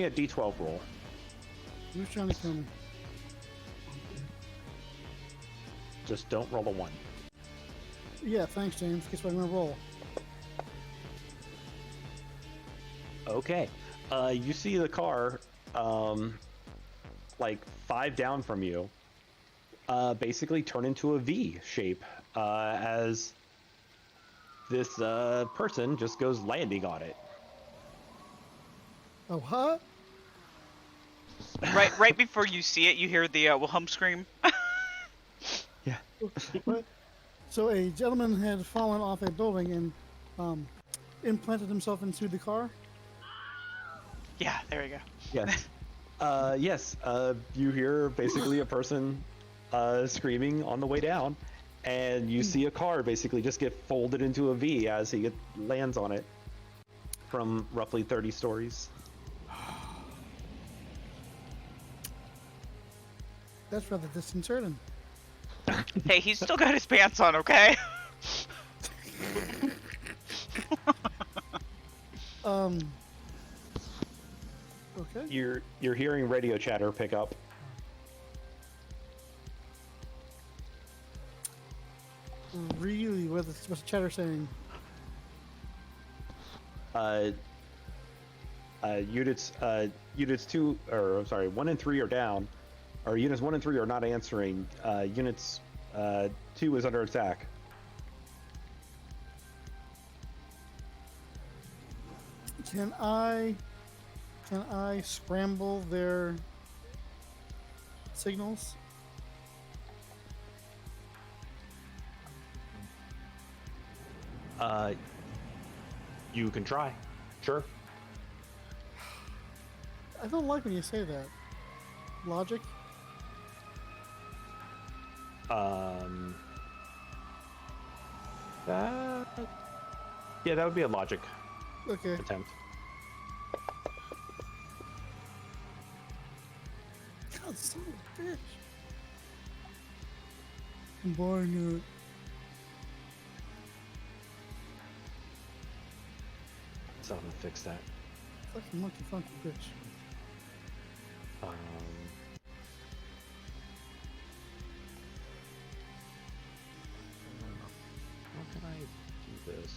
S1: a D12 roll.
S2: Who's trying to kill me?
S1: Just don't roll a 1.
S2: Yeah, thanks, James. Guess what I'm gonna roll?
S1: Okay. You see the car, like 5 down from you, basically turn into a V shape, as this person just goes landing on it.
S2: Oh, huh?
S3: Right before you see it, you hear the Wilhelm scream.
S1: Yeah.
S2: What? So a gentleman had fallen off a building and implanted himself into the car.
S3: Yeah, there we go.
S1: Yes. Yes. You hear basically a person screaming on the way down, and you see a car basically just get folded into a V as he lands on it from roughly 30 stories.
S2: That's rather disconcerting.
S3: Hey, he's still got his pants on, okay?
S2: Okay.
S1: You're hearing radio chatter pick up.
S2: Really, what's the chatter saying?
S1: Units 2, or I'm sorry, 1 and 3 are down, or units 1 and 3 are not answering. Units 2 is under attack.
S2: Can I scramble their signals?
S1: You can try. Sure.
S2: I don't like when you say that. Logic?
S1: Yeah, that would be a logic
S2: Okay.
S1: attempt.
S2: God, son of a bitch. Combine it.
S1: So I'm gonna fix that.
S2: Fucking monkey funky bitch.
S1: How can I do this?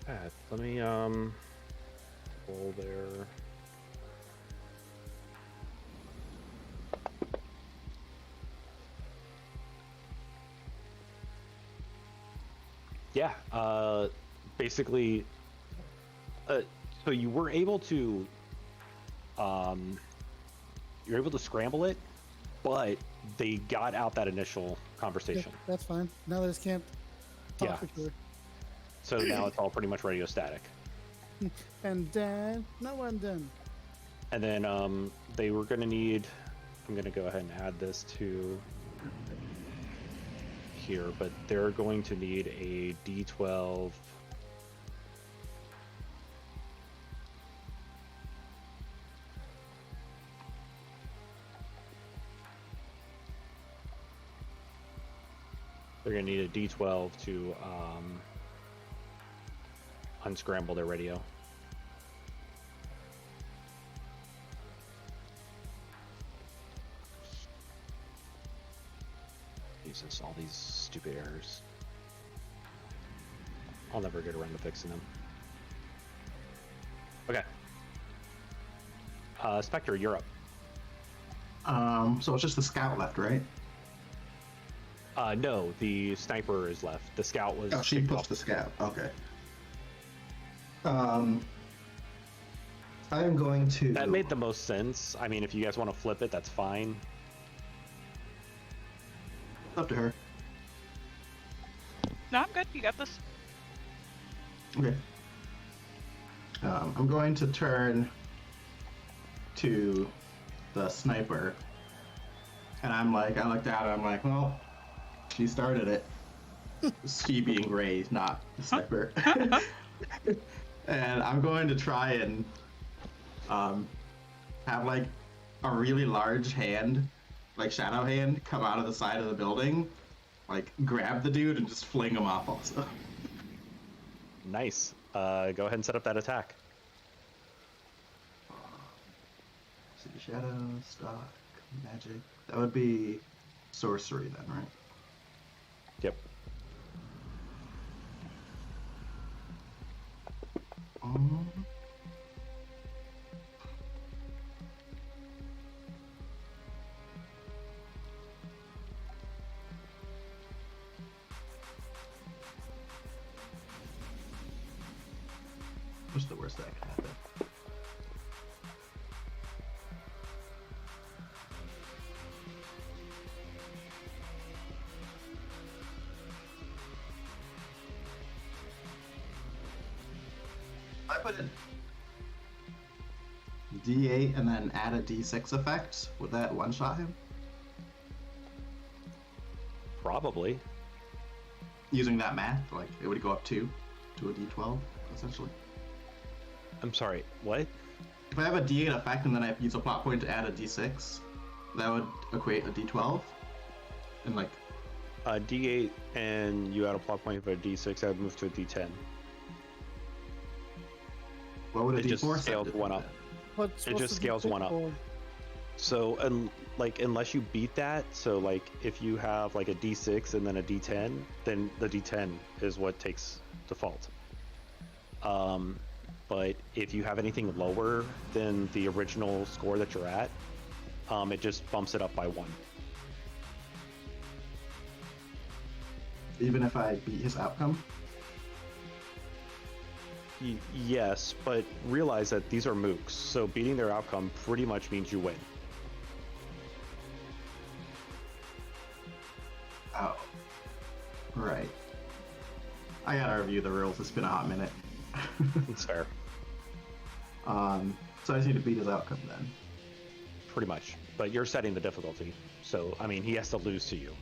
S1: Okay. Let me pull their. Yeah, basically, so you were able to, you're able to scramble it, but they got out that initial conversation.
S2: Yeah, that's fine. Now they just can't talk
S1: Yeah.
S2: to each other.
S1: So now it's all pretty much radio static.
S2: And then, no one done.
S1: And then they were going to need, I'm going to go ahead and add this to here, but they're going to need a D12. They're going to need a D12 to unscramble their radio. Jesus, all these stupid errors. I'll never get around to fixing them. Okay. Spectre, you're up.
S5: So it's just the scout left, right?
S1: No, the sniper is left. The scout was.
S5: Oh, she
S1: picked
S5: pushed
S1: off.
S5: the scout. Okay. I'm going to.
S1: That made the most sense. I mean, if you guys want to flip it, that's fine.
S5: Up to her.
S3: No, I'm good. You got this.
S5: Okay. I'm going to turn to the sniper, and I looked at her. I'm like, well, she started it. She being Ray, not the sniper. And I'm going to try and have like a really large hand, like shadow hand, come out of the side of the building, like grab the dude and just fling him off also.
S1: Nice. Go ahead and set up that attack.
S5: See, shadow, stock, magic. That would be sorcery then, right?
S1: Yep.
S5: What's the worst that can happen? I put in D8 and then add a D6 effect. Would that one-shot him?
S1: Probably.
S5: Using that math, like it would go up to a D12 essentially.
S1: I'm sorry, what?
S5: If I have a D8 effect and then I use a plot point to add a D6, that would equate a D12. And like,
S1: A D8 and you add a plot point for a D6, that would move to a D10.
S5: what would a
S1: It just
S5: D4
S1: scales
S5: set
S1: one
S5: do
S1: up.
S5: then?
S1: It just scales one up. So, unless you beat that, so like if you have like a D6 and then a D10, then the D10 is what takes default. But if you have anything lower than the original score that you're at, it just bumps it up by 1.
S5: Even if I beat his outcome?
S1: Yes, but realize that these are mooks, so beating their outcome pretty much means you win.
S5: Oh. Right. I gotta review the rules, it's been a hot minute.
S1: It's fair.
S5: So I just need to beat his outcome then.
S1: Pretty much. But you're setting the difficulty. So, I mean, he has to lose to you.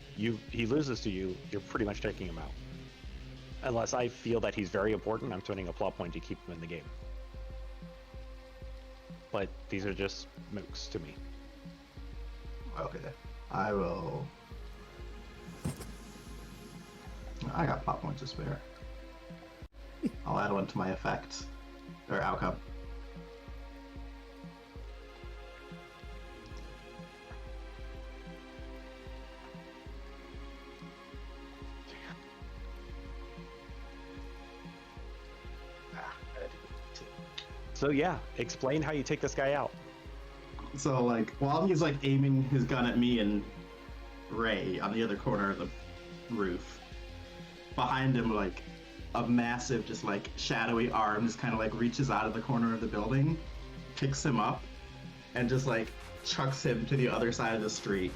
S1: He loses to you, you're pretty much taking him out. Unless I feel that he's very important, I'm spending a plot point to keep him in the game. But these are just mooks to me.
S5: Okay. I will... I got plot points to spare. I'll add one to my effect. Or outcome.
S1: So yeah, explain how you take this guy out.
S5: So like, while he's like aiming his gun at me and Ray on the other corner of the roof, behind him like a massive just like shadowy arm just kind of like reaches out of the corner of the building, picks him up, and just like chucks him to the other side of the street.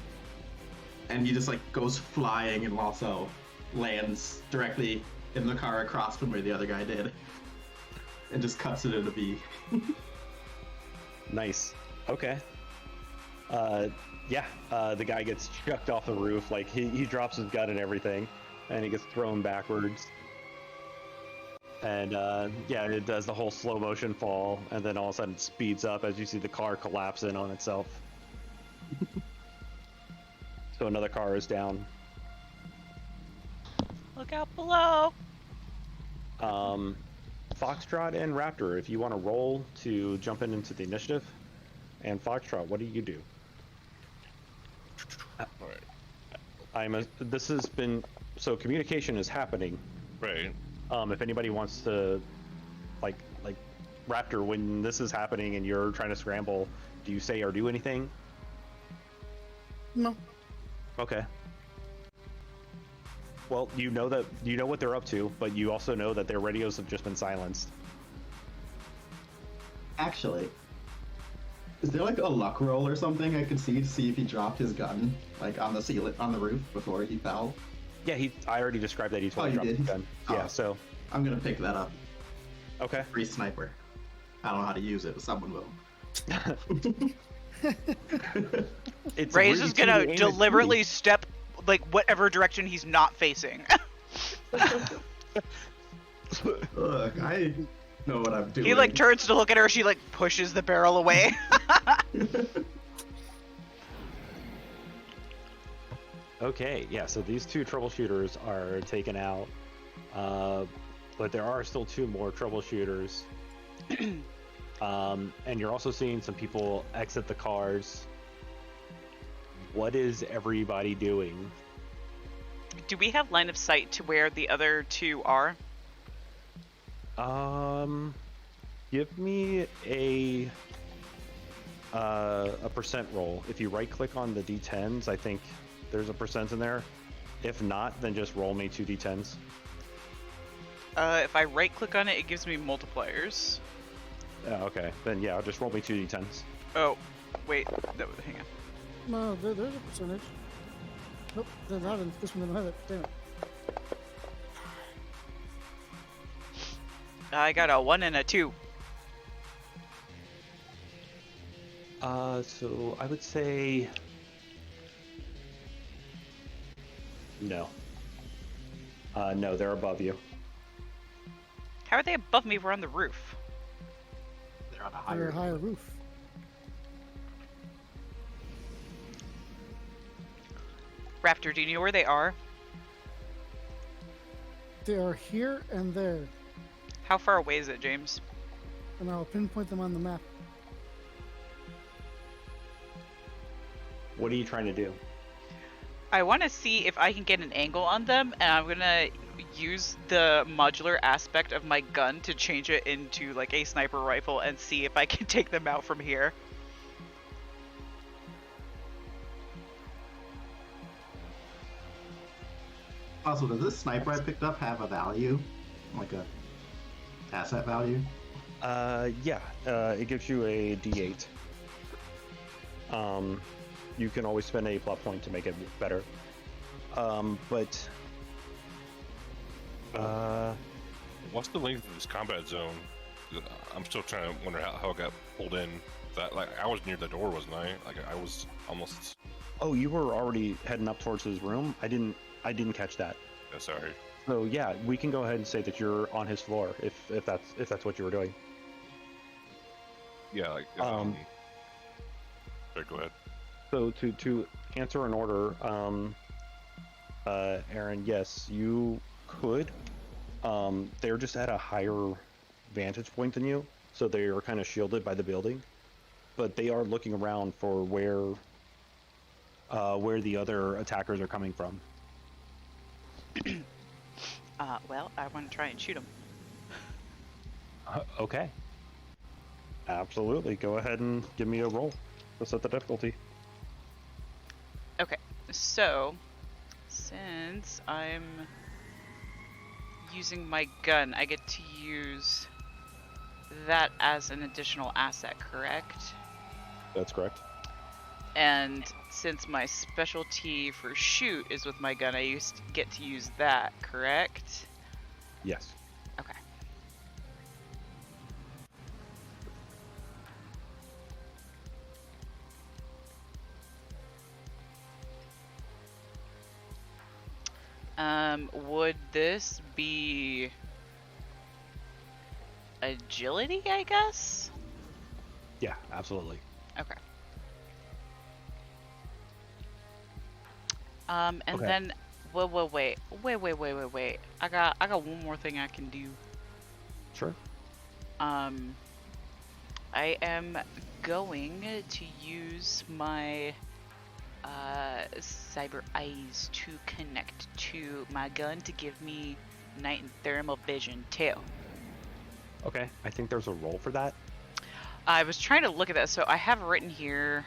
S5: And he just like goes flying and also lands directly in the car across from where the other guy did. And just cuts it into B.
S1: Nice. Okay. Yeah, the guy gets chucked off the roof, like he drops his gun and everything, and he gets thrown backwards. And yeah, it does the whole slow motion fall, and then all of a sudden it speeds up as you see the car collapse in on itself. So another car is down.
S3: Look out below.
S1: Foxtrot and Raptor, if you want to roll to jump into the initiative. And Foxtrot, what do you do?
S4: Alright.
S1: This has been, so communication is happening.
S4: Right.
S1: If anybody wants to, like Raptor, when this is happening and you're trying to scramble, do you say or do anything?
S2: No.
S1: Okay. Well, you know what they're up to, but you also know that their radios have just been silenced.
S5: Actually, Is there like a luck roll or something I could see to see if he dropped his gun like on the ceiling on the roof before he fell?
S1: Yeah, I already described that he
S5: Oh,
S1: totally
S5: you
S1: dropped
S5: did?
S1: his gun.
S5: Oh.
S1: Yeah, so
S5: I'm gonna pick that up.
S1: okay.
S5: Free sniper. I don't know how to use it, but someone will.
S1: It's
S3: Ray's
S1: really
S3: just
S1: easy to
S3: gonna
S1: aim at
S3: deliberately
S1: Judy.
S3: step like whatever direction he's not facing.
S5: Look, I know what I'm doing.
S3: He like turns to look at her, she like pushes the barrel away.
S1: Okay, yeah, so these two troubleshooters are taken out, but there are still two more troubleshooters. And you're also seeing some people exit the cars. What is everybody doing?
S3: Do we have line of sight to where the other two are?
S1: Give me a percent roll. If you right click on the D10s, I think there's a percent in there. If not, then just roll me 2 D10s.
S3: If I right click on it, it gives me multipliers.
S1: Okay, then yeah, just roll me 2 D10s.
S3: Oh, wait, no, hang on.
S2: No, there's a percentage. Nope, they're not in this one. They don't have it. Damn it.
S3: I got a 1 and a 2.
S1: So I would say no. No, they're above you.
S3: How are they above me? We're on the roof.
S5: They're on a
S2: Higher,
S5: higher.
S2: higher roof.
S3: Raptor, do you know where they are?
S2: They are here and there,
S3: How far away is it, James?
S2: and I'll pinpoint them on the map.
S1: What are you trying to do?
S3: I want to see if I can get an angle on them, and I'm gonna use the modular aspect of my gun to change it into like a sniper rifle and see if I can take them out from here.
S5: Also, does this sniper I picked up have a value? Like a asset value?
S1: Yeah, it gives you a D8. You can always spend a plot point to make it better. But
S4: What's the length of this combat zone? I'm still trying to wonder how it got pulled in. That like I was near the door, wasn't I? Like I was almost.
S1: oh, you were already heading up towards his room. I didn't catch that.
S4: Yeah, sorry.
S1: So yeah, we can go ahead and say that you're on his floor if that's what you were doing.
S4: Yeah, like. Sorry, go ahead.
S1: So to answer in order, Aaron, yes, you could. They're just at a higher vantage point than you, so they are kind of shielded by the building. But they are looking around for where the other attackers are coming from.
S3: Well, I want to try and shoot them.
S1: Okay. Absolutely. Go ahead and give me a roll. Let's set the difficulty.
S3: Okay, so since I'm using my gun, I get to use that as an additional asset, correct?
S1: That's correct.
S3: And since my specialty for shoot is with my gun, I get to use that, correct?
S1: Yes.
S3: Okay. Would this be agility, I guess?
S1: Yeah, absolutely.
S3: Okay. And
S1: Okay.
S3: then, wait. I got one more thing I can do.
S1: Sure.
S3: I am going to use my cyber eyes to connect to my gun to give me night and thermal vision too.
S1: Okay. I think there's a roll for that.
S3: I was trying to look at that, so I have written here.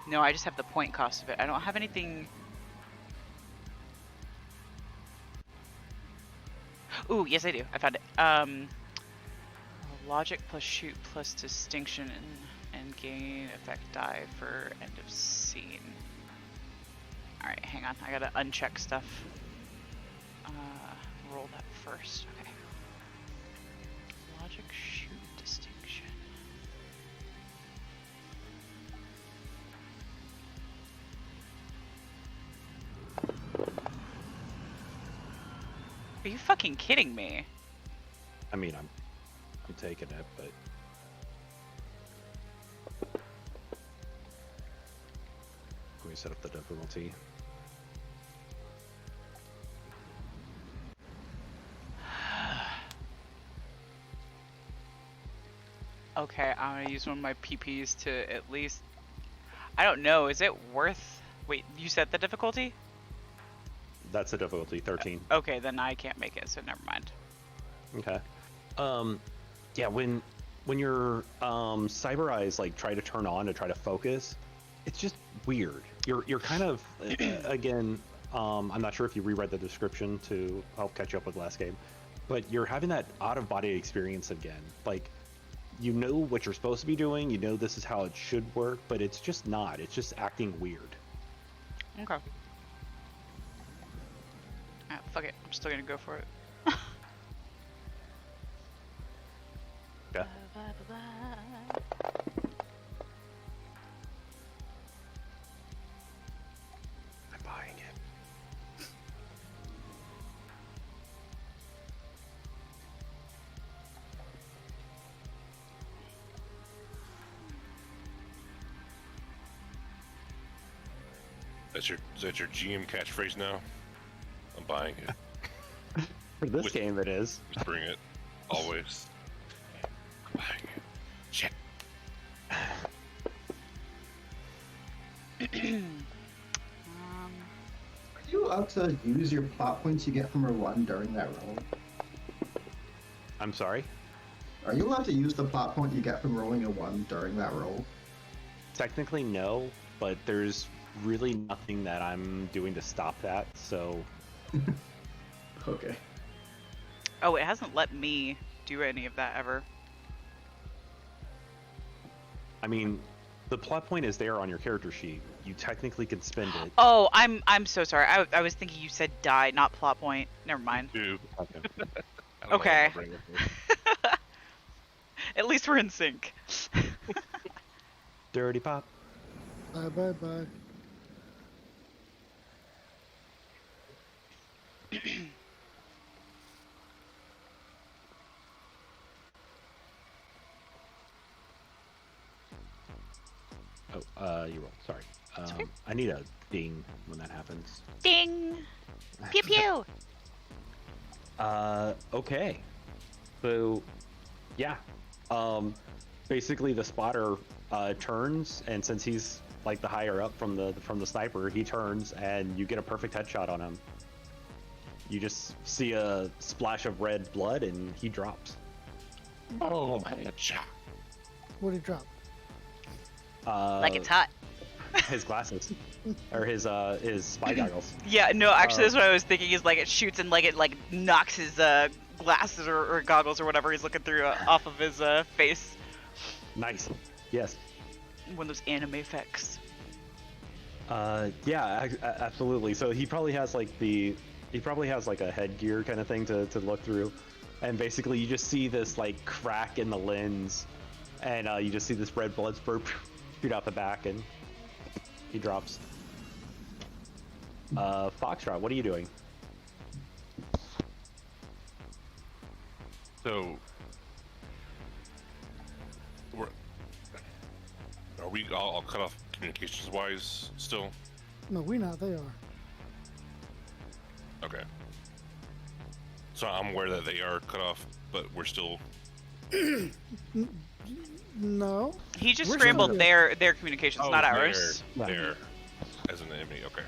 S3: No, I just have the point cost of it. I don't have anything. Ooh, yes I do. I found it. Logic plus shoot plus distinction and gain effect die for end of scene. Alright, hang on. I gotta uncheck stuff. Roll that first. Okay. Logic shoot distinction. Are you fucking kidding me?
S1: I mean, I'm taking it, but can we set up the difficulty?
S3: Okay, I'm gonna use one of my PPs to at least... I don't know, is it worth... Wait, you set the difficulty?
S1: That's the difficulty, 13.
S3: Okay, then I can't make it, so never mind.
S1: Okay. Yeah, when your cyber eyes like try to turn on to try to focus, it's just weird. You're kind of again, I'm not sure if you reread the description to help catch you up with last game, but you're having that out of body experience again. Like, you know what you're supposed to be doing, you know this is how it should work, but it's just not. It's just acting weird.
S3: Okay. Fuck it, I'm still gonna go for it.
S1: Yeah. I'm buying it.
S4: Is that your GM catchphrase now? I'm buying it.
S1: For this game, it is.
S4: Just bring it. Always. I'm buying it. Shit.
S5: Are you allowed to use your plot points you get from a run during that roll?
S1: I'm sorry?
S5: Are you allowed to use the plot point you get from rolling a 1 during that roll?
S1: Technically, no, but there's really nothing that I'm doing to stop that, so...
S5: Okay.
S3: Oh, it hasn't let me do any of that ever.
S1: I mean, the plot point is there on your character sheet. You technically can spend it.
S3: Oh, I'm so sorry. I was thinking you said die, not plot point. Never mind.
S4: Dude.
S3: Okay. At least we're in sync.
S1: Dirty pop.
S2: Bye.
S1: Oh, you rolled. Sorry.
S3: okay.
S1: I need a ding when that happens.
S3: Ding! Pew pew!
S1: Okay. So, yeah. Basically the spotter turns, and since he's like the higher up from the sniper, he turns and you get a perfect headshot on him. You just see a splash of red blood and he drops.
S4: Oh, my headshot.
S2: What did he drop?
S3: Like it's hot.
S1: His glasses. Or his spy goggles.
S3: Yeah, no, actually that's what I was thinking, is like it shoots and like it like knocks his glasses or goggles or whatever he's looking through off of his face.
S1: Nice. Yes.
S3: One of those anime effects.
S1: Yeah, absolutely. So he probably has like a headgear kind of thing to look through, and basically you just see this like crack in the lens, and you just see this red blood spurt shoot out the back, and he drops. Foxtrot, what are you doing?
S4: So, are we all cut off communications-wise still?
S2: No, we're not. They are.
S4: Okay. So I'm aware that they are cut off, but we're still...
S2: No.
S3: He just
S2: We're
S3: scrambled
S2: still
S3: their communications, not ours.
S4: There, as an enemy, okay.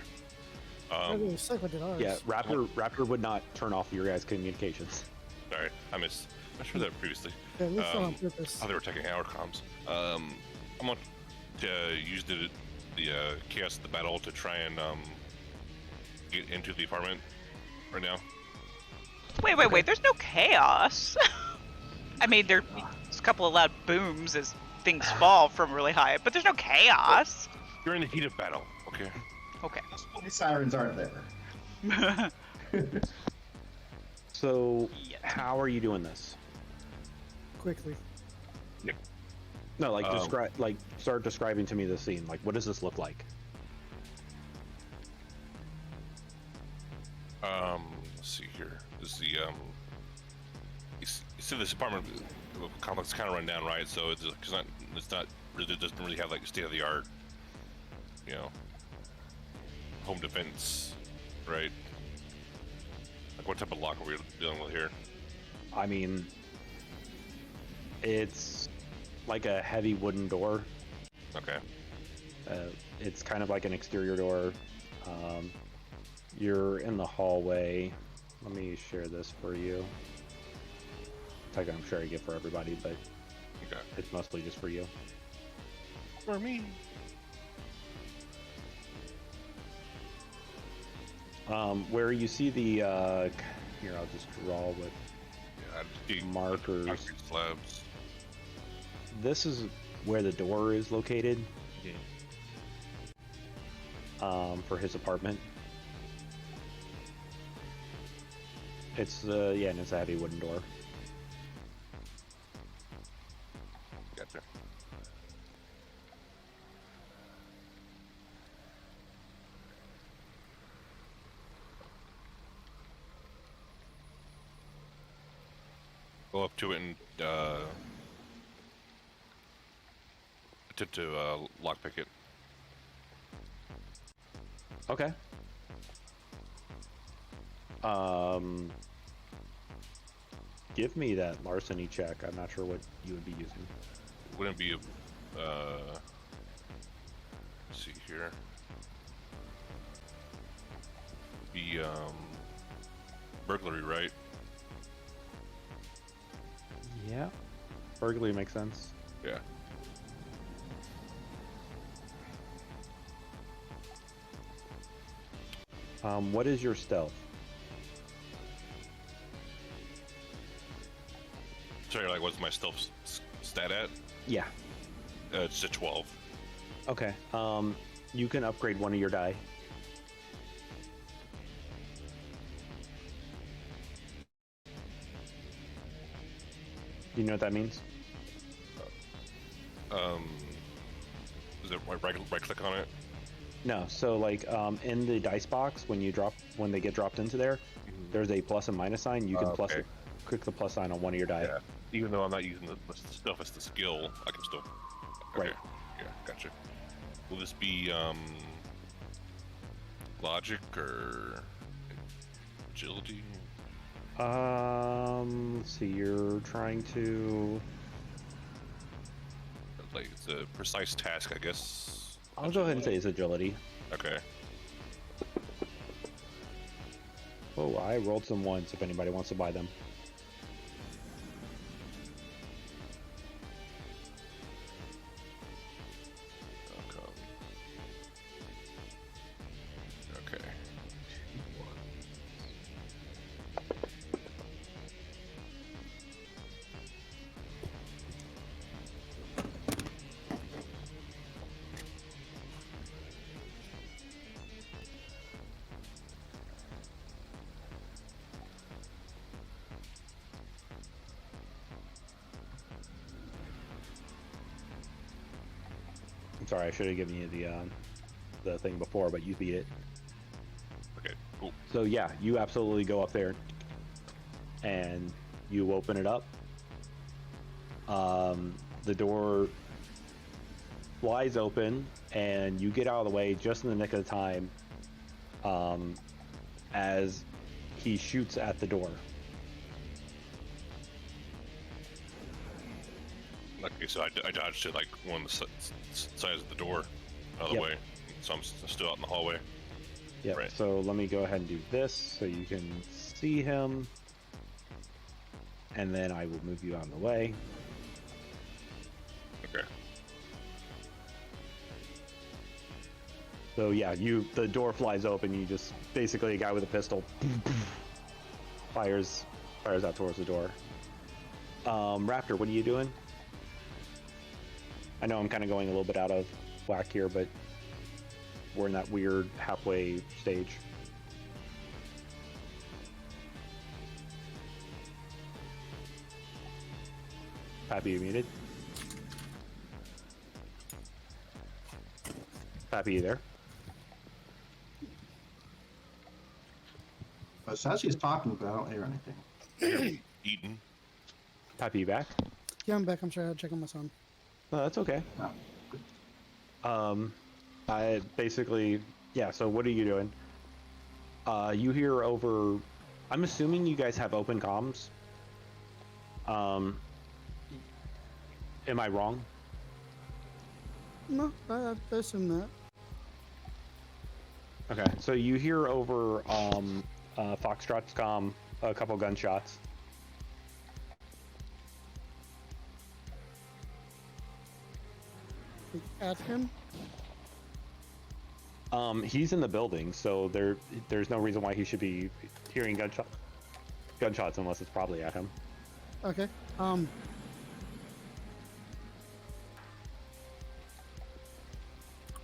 S2: It was like what did ours.
S1: Yeah, Raptor would not turn off your guys' communications.
S4: Sorry, I missed. I sure that previously.
S2: Yeah, we fell on purpose.
S4: Oh, they were attacking our comms. I'm going to use the chaos of the battle to try and get into the apartment right now.
S3: Wait, there's no chaos. I mean, a couple of loud booms as things fall from really high, but there's no chaos.
S4: You're in the heat of battle, okay?
S3: Okay.
S5: These sirens aren't there.
S1: So,
S3: Yeah.
S1: how are you doing this?
S2: Quickly.
S1: No, like
S4: Um,
S1: start describing to me the scene. Like, what does this look like?
S4: Let's see here. This is the you see this apartment complex is kind of run down, right? So it's not really, doesn't really have like state of the art, you know, home defense, right? Like what type of lock are we dealing with here?
S1: I mean, it's like a heavy wooden door.
S4: Okay.
S1: It's kind of like an exterior door. You're in the hallway. Let me share this for you. Like I'm sure I get for everybody, but
S4: Okay.
S1: it's mostly just for you.
S4: For me.
S1: Where you see the here, I'll just draw with
S4: Yeah, I just see
S1: markers.
S4: concrete slabs.
S1: This is where the door is located. For his apartment. It's yeah, and it's a heavy wooden door.
S4: Gotcha. Go up to it and attempt to lockpick it.
S1: Okay. Give me that larceny check. I'm not sure what you would be using.
S4: Wouldn't be a let's see here. Be burglary, right?
S1: Yeah. Burglary makes sense.
S4: Yeah.
S1: What is your stealth?
S4: Sorry, like what's my stealth stat at?
S1: Yeah.
S4: It's a 12.
S1: Okay. You can upgrade one of your die. Do you know what that means?
S4: Is it right click on it?
S1: No. So like in the dice box when they get dropped into there, there's a plus and minus sign. You can
S4: Okay.
S1: click the plus sign on one of your die.
S4: Yeah. Even though I'm not using the stuff as the skill, I can still. Okay.
S1: Right.
S4: Yeah, gotcha. Will this be logic or agility?
S1: Let's see. You're trying to.
S4: Like it's a precise task, I guess.
S1: I'll go ahead and say it's agility.
S4: Okay.
S1: Oh, I rolled some ones. If anybody wants to buy them.
S4: Okay.
S1: I'm sorry, I should have given you the thing before, but you beat it.
S4: Okay. Cool.
S1: So yeah, you absolutely go up there and you open it up. The door flies open and you get out of the way just in the nick of the time as he shoots at the door.
S4: Okay, so I dodged to like one of the sides of the door out of the
S1: Yep.
S4: way, so I'm still out in the hallway.
S1: Yep.
S4: Right.
S1: So let me go ahead and do this so you can see him. And then I will move you out of the way.
S4: Okay.
S1: So yeah, the door flies open. You just basically a guy with a pistol fires out towards the door. Raptor, what are you doing? I know I'm kind of going a little bit out of whack here, but we're in that weird halfway stage. Pappy, you muted? Pappy, you there?
S5: But as she's talking, but I don't hear anything.
S4: Eaton.
S1: Pappy, you back?
S2: Yeah, I'm back. I'm sorry. I had to check on my son.
S1: No, that's okay.
S5: Oh.
S1: I basically, yeah, so what are you doing? You hear over, I'm assuming you guys have open comms. Am I wrong?
S2: No, I assume that.
S1: Okay, so you hear over Foxtrot's comm a couple gunshots.
S2: Like, at him.
S1: He's in the building, so there's no reason why he should be hearing gunshots unless it's probably at him.
S2: Okay.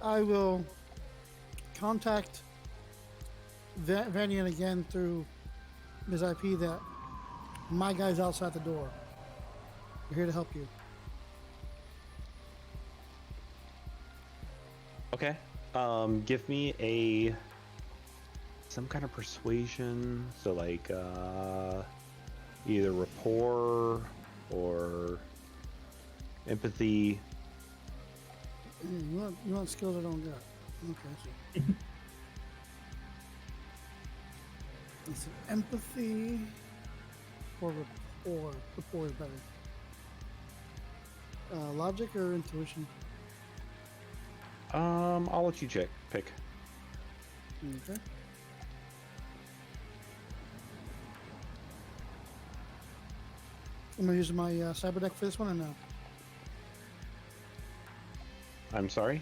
S2: I will contact Vanian again through his IP that my guy's outside the door. We're here to help you.
S1: Okay. Give me some kind of persuasion, so like either rapport or empathy.
S2: You want skills I don't got. Okay. It's an empathy or rapport. Rapport is better. Logic or intuition?
S1: I'll let you pick.
S2: Okay. Am I using my cyber deck for this one or no?
S1: I'm sorry?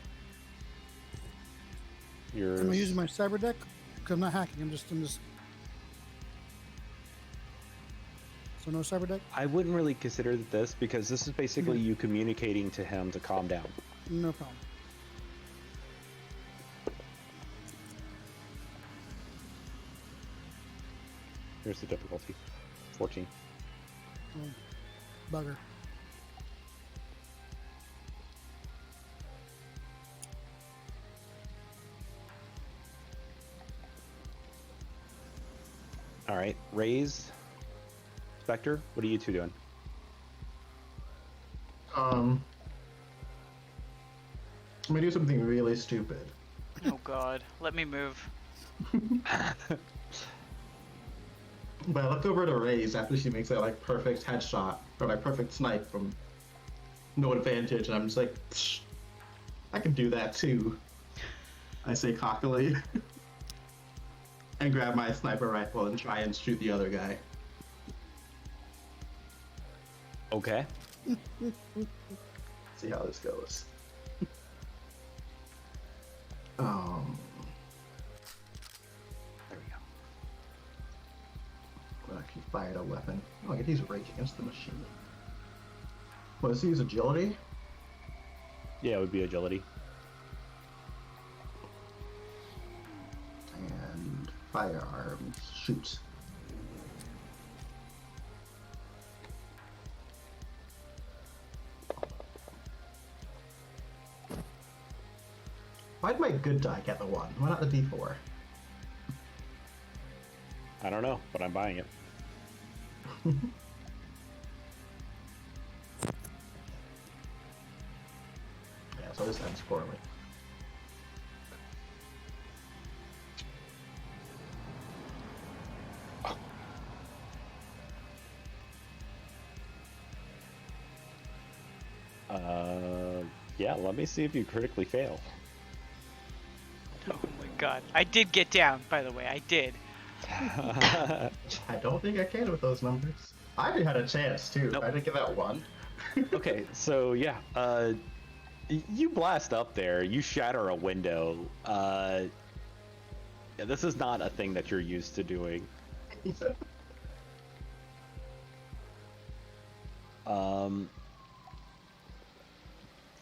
S2: Am I using my cyber deck? Because I'm not hacking, I'm just... So no cyber deck?
S1: I wouldn't really consider this because this is basically you communicating to him to calm down.
S2: No problem.
S1: Here's the difficulty. 14.
S2: Oh, bugger.
S1: All right, Raise, Spectre, what are you two doing?
S5: I'm gonna do something really stupid.
S3: Oh god, let me move.
S5: But I look over to Raze after she makes that like perfect headshot or like perfect snipe from no advantage, and I'm just like, "Psh, I can do that too." I say cockily, and grab my sniper rifle and try and shoot the other guy.
S1: Okay.
S5: See how this goes. There we go. Well, actually fired a weapon. Oh, I get to use Rage Against the Machine. What, does he use agility?
S1: Yeah, it would be agility.
S5: And firearms. Shoots. Why'd my good die get the 1? Why not the D4?
S1: I don't know, but I'm buying it.
S5: Yeah, so this ends poorly.
S1: Yeah, let me see if you critically fail.
S3: Oh my god. I did get down, by the way, I did.
S5: I don't think I can with those numbers. I actually had a chance too.
S1: Nope.
S5: I didn't get that 1.
S1: Okay, so yeah, you blast up there, you shatter a window. Yeah, this is not a thing that you're used to doing.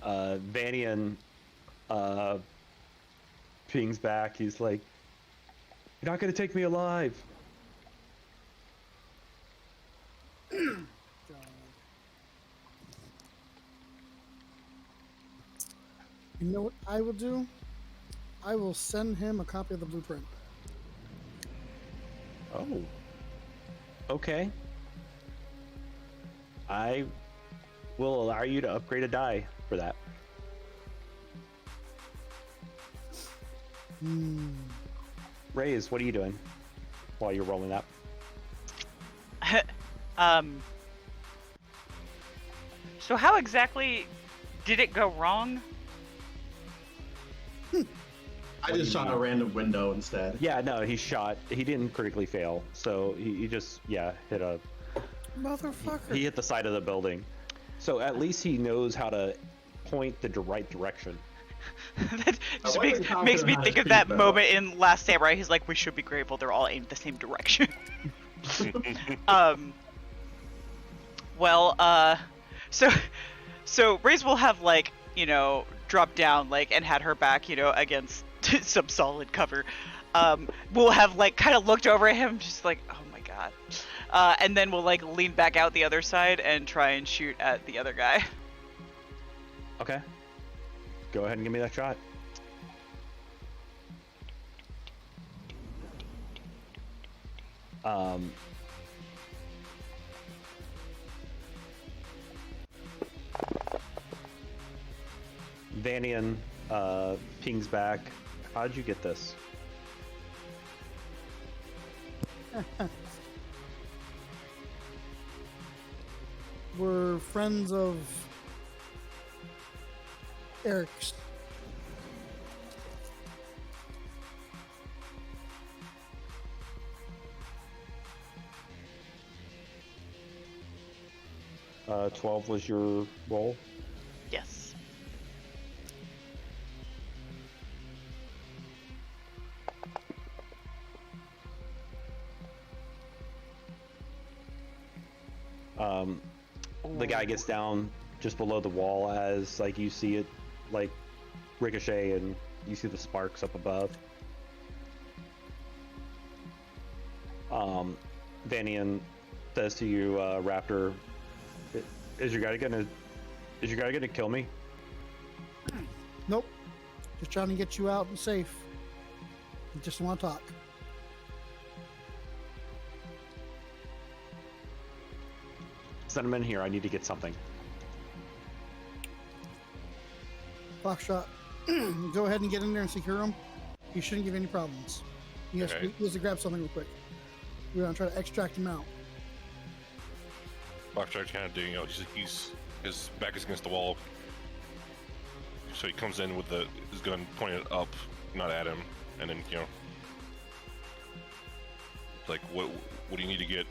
S1: Vanian pings back. He's like, "You're not gonna take me alive."
S2: God. You know what I will do? I will send him a copy of the blueprint.
S1: Oh. Okay. I will allow you to upgrade a die for that. Raze, what are you doing while you're rolling that?
S3: So how exactly did it go wrong?
S5: I just shot a random window instead.
S1: Yeah, no, he didn't critically fail, so he just, yeah, hit a,
S2: Motherfucker.
S1: he hit the side of the building. So at least he knows how to point the right direction.
S3: That just
S5: wasn't
S3: makes
S5: confident
S3: me
S5: how to
S3: think of
S5: shoot,
S3: that
S5: though.
S3: moment in Last Samurai. He's like, we should be grateful they're all aimed the same direction. Well, so Raze will have, like, you know, dropped down, like, and had her back, you know, against some solid cover. We'll have, like, kind of looked over at him, just like, oh my god. And then we'll, like, lean back out the other side and try and shoot at the other guy.
S1: Okay. Go ahead and give me that shot. Vanian pings back. How'd you get this?
S2: We're friends of Eric's.
S1: Uh, 12 was your roll.
S3: Yes.
S1: The guy gets down just below the wall as, like, you see it, like, ricochet, and you see the sparks up above. Vanian says to you, Raptor, is your guy gonna kill me?
S2: Nope. Just trying to get you out and safe. I just want to talk.
S1: Send him in here. I need to get something.
S2: Foxtrot, go ahead and get in there and secure him. He shouldn't give any problems. He has,
S4: Okay.
S2: he has to grab something real quick. We're gonna try to extract him out.
S4: Foxtrot's kind of doing, you know, he's his back is against the wall, so he comes in with his gun pointed up, not at him, and then, you know, like, what do you need to get?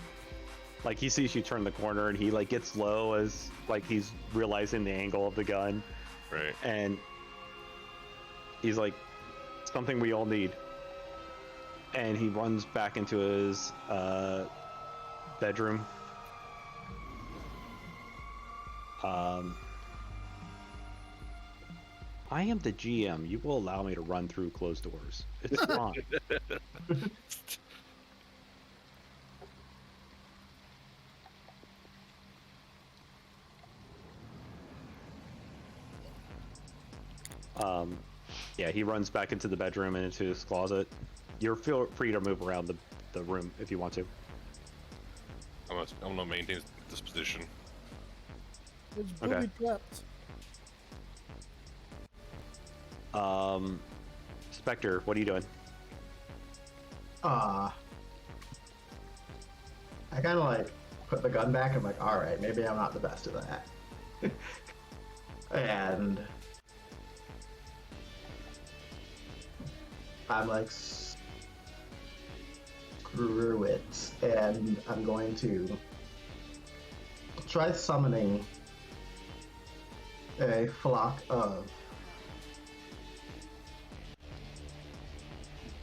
S1: Like, he sees you turn the corner, and he, like, gets low as, like, he's realizing the angle of the gun,
S4: Right.
S1: and he's like, something we all need. And he runs back into his bedroom. I am the GM. You will allow me to run through closed doors. It's fine. Yeah, he runs back into the bedroom and into his closet. You're feel free to move around the room if you want to.
S4: I'm gonna maintain this position.
S2: It's
S1: Okay.
S2: booby trapped.
S1: Spectre, what are you doing?
S5: I kind of like put the gun back. I'm like, all right, maybe I'm not the best at that. And I'm like, screw it. And I'm going to try summoning a flock of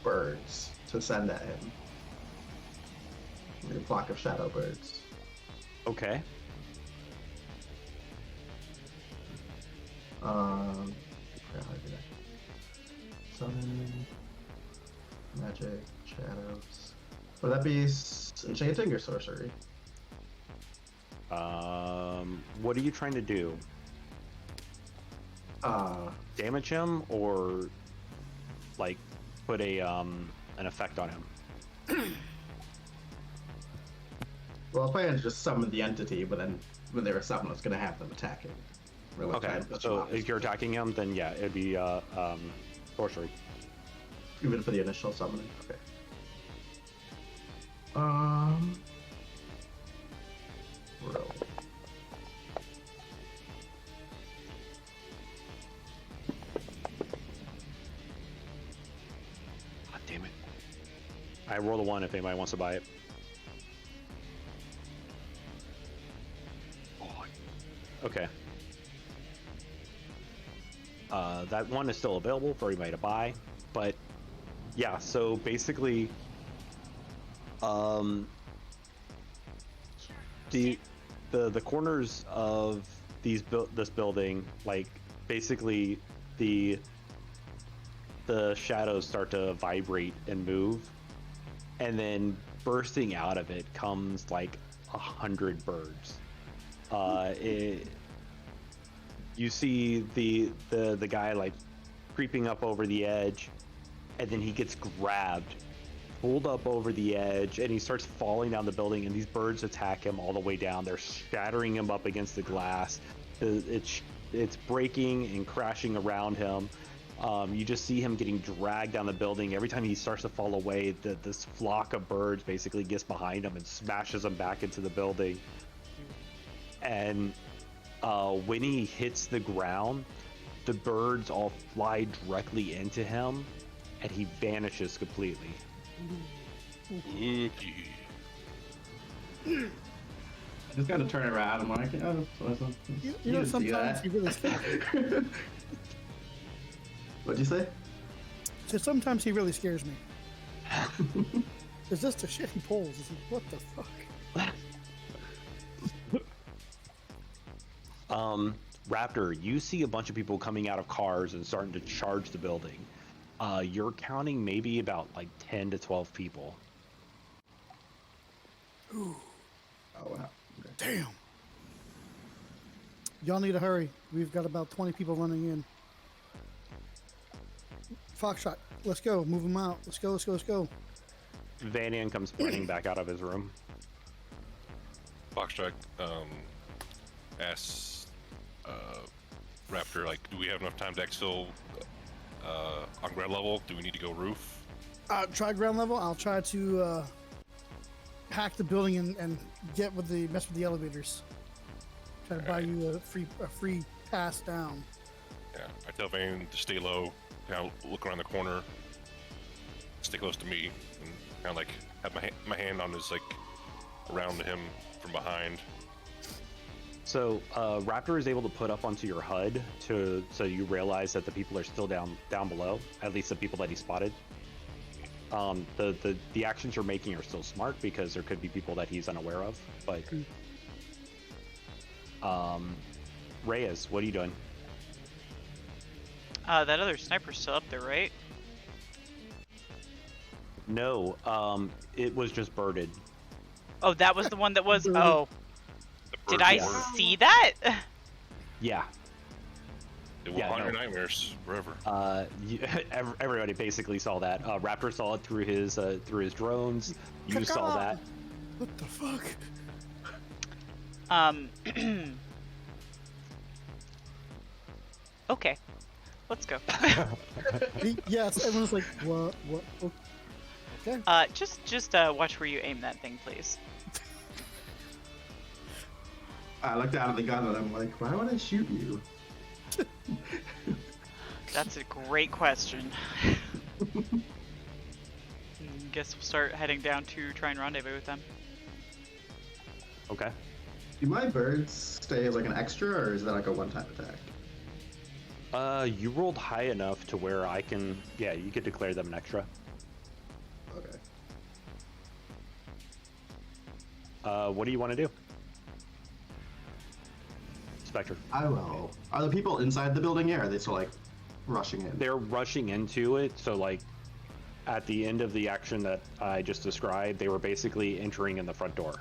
S5: birds to send at him. A flock of shadow birds.
S1: Okay.
S5: Yeah, how do I do that? Summon, magic, shadows. Would that be enchanting or sorcery?
S1: What are you trying to do? Damage him or like put a an effect on him?
S5: Well, I plan to just summon the entity, but then when they're summoned, I was gonna have them attack him. Or, like, try
S1: Okay,
S5: and
S1: so if you're attacking him, then yeah, it'd be sorcery.
S5: even for the initial summoning. Okay. Roll.
S1: God damn it! I roll a 1 if anybody wants to buy it. Oh, okay. That one is still available for anybody to buy, but yeah. So basically, the corners of this building, like basically the shadows start to vibrate and move, and then bursting out of it comes like 100 birds. You see the guy like creeping up over the edge, and then he gets grabbed, pulled up over the edge, and he starts falling down the building, and these birds attack him all the way down. They're shattering him up against the glass. It's breaking and crashing around him. You just see him getting dragged down the building. Every time he starts to fall away, this flock of birds basically gets behind him and smashes him back into the building. And when he hits the ground, the birds all fly directly into him, and he vanishes completely.
S4: Ookie.
S5: I just gotta turn around. I'm like, oh,
S2: You know, sometimes he really scares me.
S5: What'd you say?
S2: So sometimes he really scares me. It's just the shit he pulls. It's like, what the fuck?
S1: Raptor, you see a bunch of people coming out of cars and starting to charge the building. You're counting maybe about like 10 to 12 people.
S2: Ooh,
S5: Oh wow. Okay.
S2: damn. Y'all need to hurry. We've got about 20 people running in. Foxtrot, let's go. Move them out. Let's go, let's go, let's go.
S1: Vanian comes sprinting back out of his room.
S4: Foxtrot asks Raptor, like, do we have enough time to exfil on ground level? Do we need to go roof?
S2: Try ground level. I'll try to hack the building and get with the mess with the elevators. Try to buy you a free pass down.
S4: Yeah, I tell Vane to stay low, kind of look around the corner, stay close to me, and kind of like have my hand on his, like, around him from behind.
S1: So Raptor is able to put up onto your HUD so you realize that the people are still down below, at least the people that he spotted. The actions you're making are still smart because there could be people that he's unaware of. But Reyes, what are you doing?
S3: That other sniper's still up there, right?
S1: No, it was just birded.
S3: Oh, that was the one that was. Oh,
S4: The
S3: did I
S4: birds were-
S3: see that?
S1: Yeah.
S4: It will
S1: Yeah,
S4: haunt
S1: no.
S4: your nightmares forever.
S1: Everybody basically saw that. Raptor saw it through his drones. You saw that.
S2: What the fuck?
S3: Okay, let's go.
S2: Yes, everyone's like, what? Okay.
S3: Just watch where you aim that thing, please.
S5: I looked out at the gun and I'm like, why would I shoot you?
S3: That's a great question. Guess we'll start heading down to try and rendezvous with them.
S1: Okay.
S5: Do my birds stay as like an extra, or is that like a one-time attack?
S1: You rolled high enough to where I can. Yeah, you could declare them an extra.
S5: Okay.
S1: What do you want to do? Spectre.
S5: I will. Are the people inside the building yet? Or are they still like rushing in?
S1: They're rushing into it, so like at the end of the action that I just described, they were basically entering in the front door.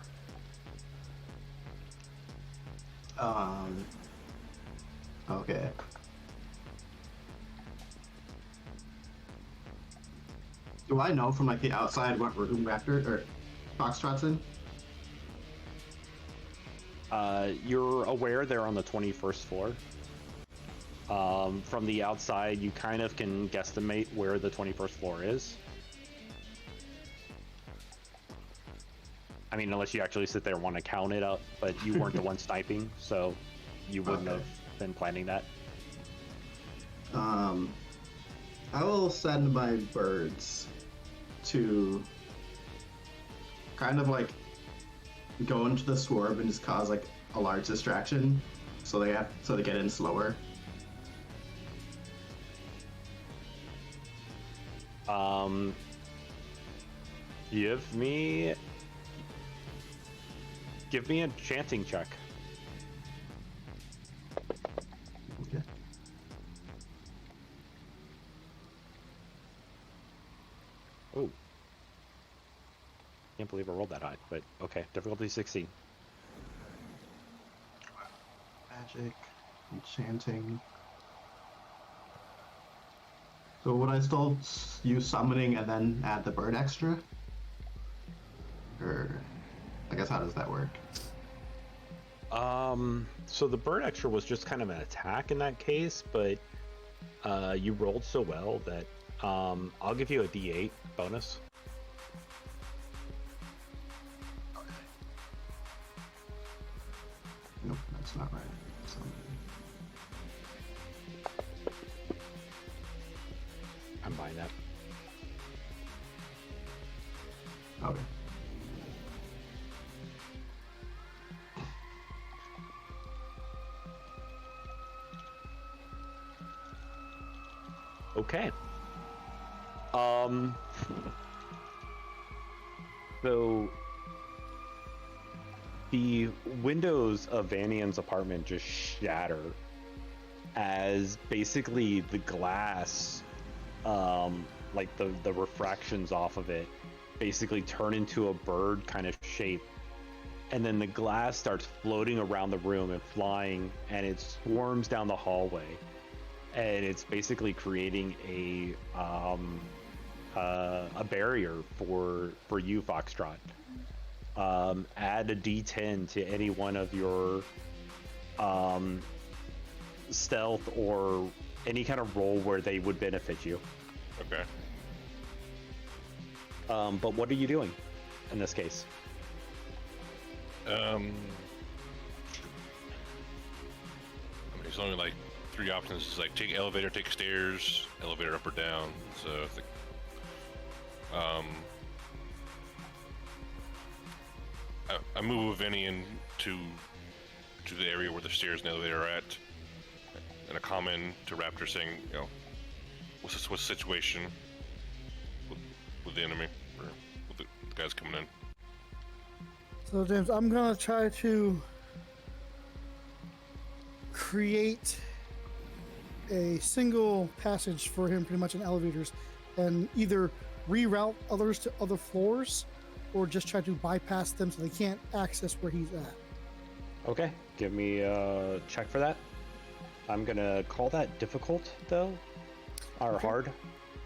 S5: Okay. Do I know from like the outside what room Raptor or Foxtrot's in?
S1: You're aware they're on the 21st floor. From the outside, you kind of can guesstimate where the 21st floor is. I mean, unless you actually sit there and want to count it up, but you weren't the one sniping, so you wouldn't have been planning that.
S5: I will send my birds to kind of like go into the swarm and just cause like a large distraction, so they get in slower.
S1: Give me a chanting check.
S5: Okay.
S1: Oh. Can't believe I rolled that high, but okay. Difficulty 16.
S5: Magic, enchanting. So would I still use summoning and then add the bird extra? Or I guess how does that work?
S1: So the bird extra was just kind of an attack in that case, but you rolled so well that I'll give you a D8 bonus.
S5: Nope, that's not right. Summoning.
S1: I'm buying that.
S5: Okay.
S1: Okay. So the windows of Vanian's apartment just shatter as basically the glass, like the refractions off of it, basically turn into a bird kind of shape, and then the glass starts floating around the room and flying, and it swarms down the hallway, and it's basically creating a barrier for you, Foxtrot. Add a D10 to any one of your stealth or any kind of roll where they would benefit you.
S4: Okay.
S1: But what are you doing in this case?
S4: I mean, there's only like 3 options. It's like take elevator, take stairs, elevator up or down. So I think, I move Vinian to the area where the stairs and the elevator are at, and a comment to Raptor saying, you know, what's the situation with the enemy, or with the guys coming in.
S2: So James, I'm gonna try to create a single passage for him pretty much in elevators and either reroute others to other floors or just try to bypass them so they can't access where he's at.
S1: Okay, give me a check for that. I'm gonna call that difficult though, or
S2: Okay.
S1: hard.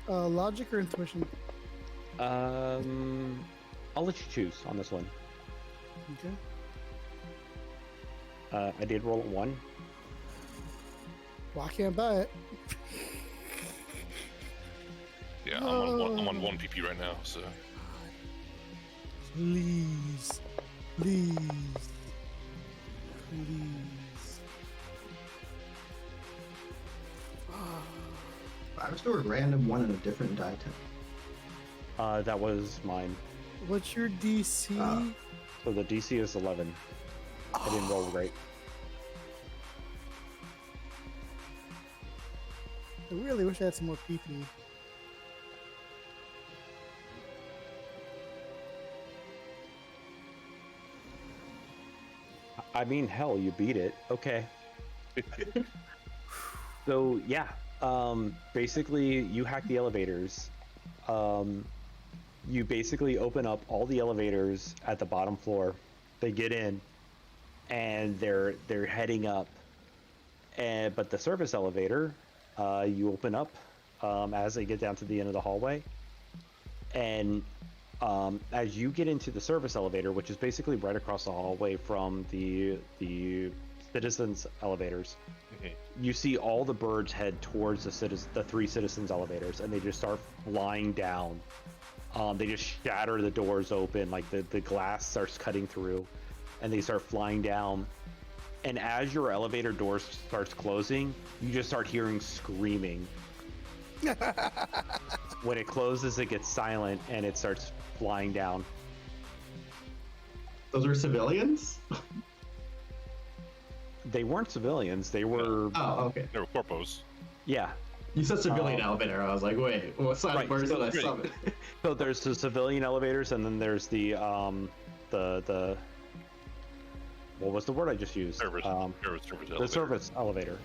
S2: Logic or intuition?
S1: I'll let you choose on this one.
S2: Okay.
S1: I did roll a 1.
S2: Well, I can't buy it.
S4: Yeah, I'm on 1 PP right now, so.
S2: Please. Please. Please.
S5: I was doing a random one in a different die type.
S1: That was mine.
S2: What's your DC?
S1: So the DC is 11. I didn't roll great.
S2: I really wish I had some more PP.
S1: I mean, hell, you beat it. Okay. So yeah, basically you hack the elevators. You basically open up all the elevators at the bottom floor. They get in, and they're heading up. And but the service elevator, you open up as they get down to the end of the hallway, and as you get into the service elevator, which is basically right across the hallway from the citizens elevators, you see all the birds head towards the three citizens elevators, and they just start flying down. They just shatter the doors open, like the glass starts cutting through, and they start flying down. And as your elevator door starts closing, you just start hearing screaming. When it closes, it gets silent, and it starts flying down.
S5: Those are civilians?
S1: They weren't civilians. They were...
S5: Oh, okay.
S4: They were corpos.
S1: Yeah.
S5: You said civilian elevator. I was like, wait, what side
S1: Right,
S5: birds
S1: so
S5: did I
S1: great.
S5: summon?
S1: So there's the civilian elevators, and then there's the what was the word I just used?
S4: Service
S1: The
S4: elevator.
S1: service elevator.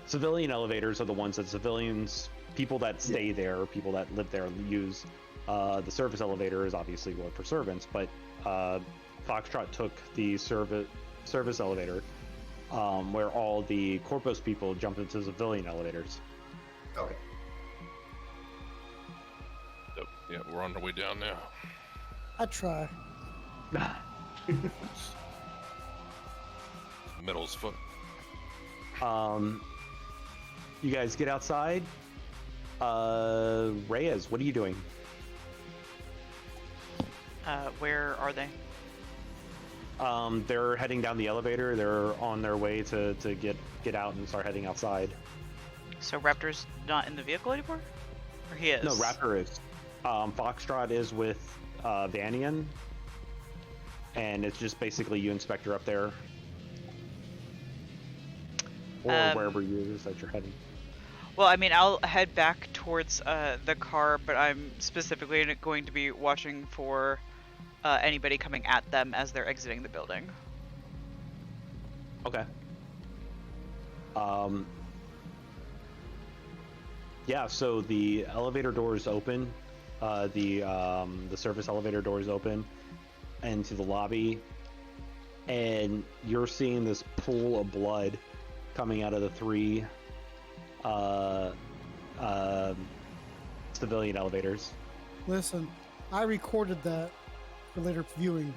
S1: Civilian elevators are the ones that civilians, people that stay there, people that live there, use. The service elevator is obviously one for servants, but Foxtrot took the service elevator, where all the corpus people jump into civilian elevators.
S5: Okay.
S4: So, yeah, we're on our way down now.
S2: I try.
S4: Middle's foot.
S1: You guys get outside. Reyes, what are you doing?
S3: Where are they?
S1: They're heading down the elevator. They're on their way to get out and start heading outside.
S3: So Raptor's not in the vehicle anymore? Or he is?
S1: No, Raptor is. Foxtrot is with Vanian, and it's just basically you, Inspector, up there, or wherever you is that you're heading.
S3: Well, I mean, I'll head back towards the car, but I'm specifically going to be watching for anybody coming at them as they're exiting the building.
S1: Okay. Yeah, so the elevator doors open. The service elevator doors open into the lobby, and you're seeing this pool of blood coming out of the three civilian elevators.
S2: Listen, I recorded that for later viewing.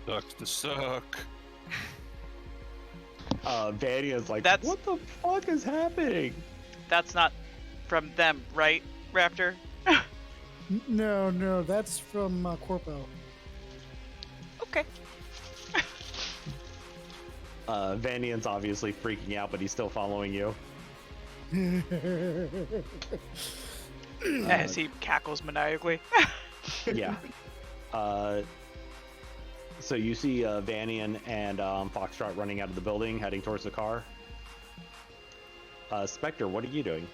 S4: Sucks to suck.
S1: Vania's like,
S3: That's-
S1: what the fuck is happening?
S3: That's not from them, right, Raptor?
S2: No, that's from Corpo.
S3: Okay.
S1: Vanian's obviously freaking out, but he's still following you.
S3: As he cackles maniacally.
S1: Yeah. So you see Vanian and Foxtrot running out of the building, heading towards the car. Spectre, what are you doing?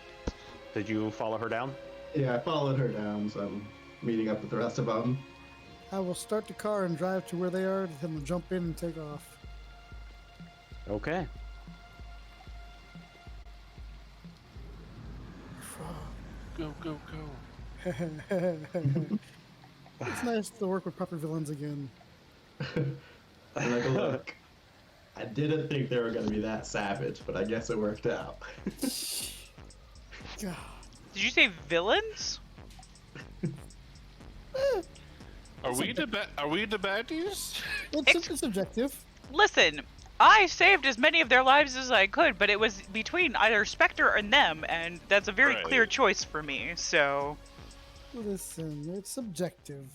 S1: Did you follow her down?
S5: Yeah, I followed her down, so I'm meeting up with the rest of them.
S2: I will start the car and drive to where they are, then we'll jump in and take off.
S1: Okay.
S4: Go, go, go.
S2: It's nice to work with proper villains again.
S5: I'm like, look, I didn't think they were going to be that savage, but I guess it worked out.
S2: God.
S3: Did you say villains?
S4: Are we the baddies?
S2: It's subjective.
S3: Listen, I saved as many of their lives as I could, but it was between either Spectre and them, and that's a very
S4: Right.
S3: clear choice for me, so...
S2: Listen, it's subjective.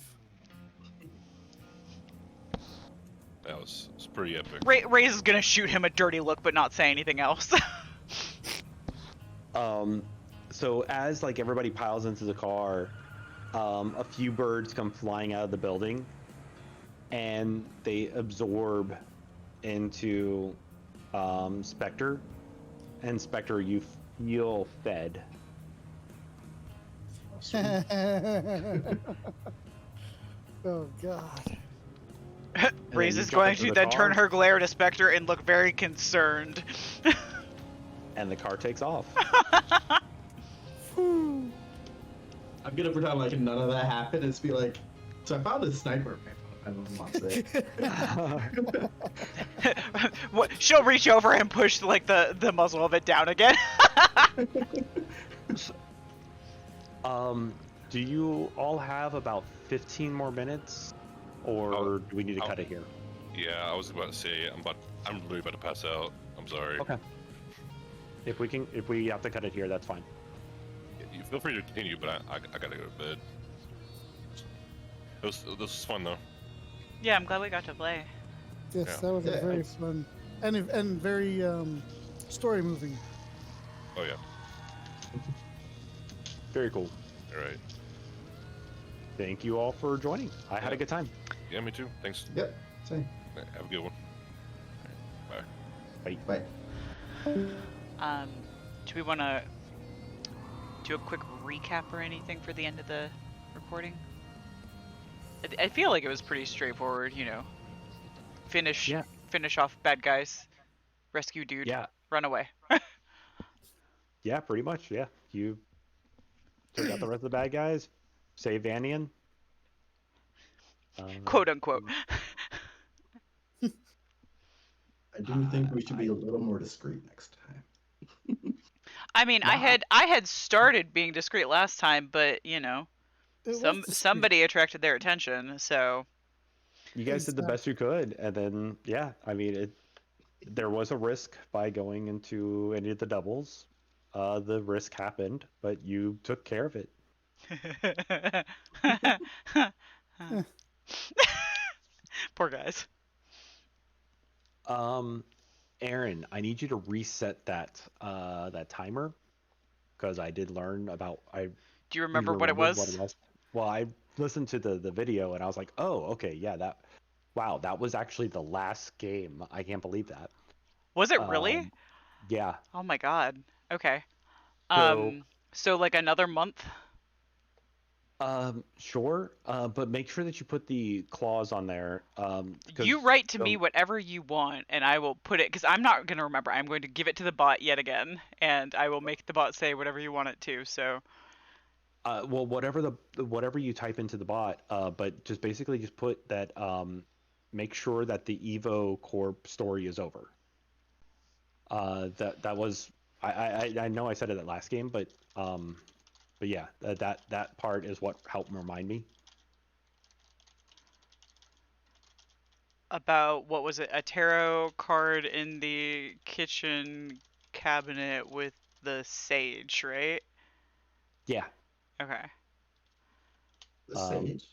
S4: That was pretty epic.
S3: Ray's is gonna shoot him a dirty look, but not say anything else.
S1: So as like everybody piles into the car, a few birds come flying out of the building, and they absorb into Spectre, and Spectre, you feel fed.
S2: Oh God.
S1: And then
S3: Breeze
S1: you
S3: is
S1: jump
S3: going
S1: into
S3: to
S1: the
S3: then turn
S1: car,
S3: her glare to Spectre and look very concerned.
S1: and the car takes off.
S2: Whew.
S5: I'm gonna pretend like none of that happened and just be like, so I found this sniper rifle. I don't want to say.
S3: What? She'll reach over and push like the muzzle of it down again.
S1: Do you all have about 15 more minutes, or do we need to cut it here?
S4: Yeah, I was about to say I'm really about to pass out. I'm sorry.
S1: Okay. If we have to cut it here, that's fine.
S4: You feel free to continue, but I gotta go to bed. This was fun though.
S3: Yeah, I'm glad we got to play.
S2: Yes,
S4: Yeah.
S2: that was a
S5: Yeah,
S2: very
S5: it's-
S2: fun and very story moving.
S4: Oh yeah.
S1: Very cool.
S4: All right.
S1: Thank you all for joining. I had a good time.
S4: Yeah, me too. Thanks.
S5: Yep. Same.
S4: Have a good one. Bye.
S5: Bye.
S3: Do we want to do a quick recap or anything for the end of the recording? I feel like it was pretty straightforward, you know. Finish off bad guys, rescue dude,
S1: Yeah.
S3: run away.
S1: Yeah, pretty much. Yeah. You took out the rest of the bad guys, save Vanian.
S3: Quote unquote.
S5: I do think we should be a little more discreet next time.
S3: I mean,
S1: Nah.
S3: I had started being discreet last time, but you know,
S2: It was discreet.
S3: somebody attracted their attention, so
S1: You guys did the best you could, and then I mean there was a risk by going into any of the doubles. The risk happened, but you took care of it.
S3: poor guys.
S1: Aaron, I need you to reset that timer, because I did learn about
S3: Do you remember what it was?
S1: Well, I listened to the video and I was like, oh, okay, yeah, that was actually the last game. I can't believe that.
S3: Was it really?
S1: Yeah.
S3: Oh my god. Okay.
S1: So-
S3: So like another month?
S1: Sure. But make sure that you put the clause on there. 'Cause
S3: You write to me
S1: the-
S3: whatever you want, and I will put it, because I'm not going to remember. I'm going to give it to the bot yet again, and I will make the bot say whatever you want it to, so.
S1: well, whatever you type into the bot, but just basically just put that. Make sure that the Evo Corp story is over. That was I know I said it at last game, but yeah, that part is what helped remind me.
S3: About, what was it, a tarot card in the kitchen cabinet with the sage, right?
S1: Yeah,
S3: Okay.
S5: The
S1: Um,
S5: sage.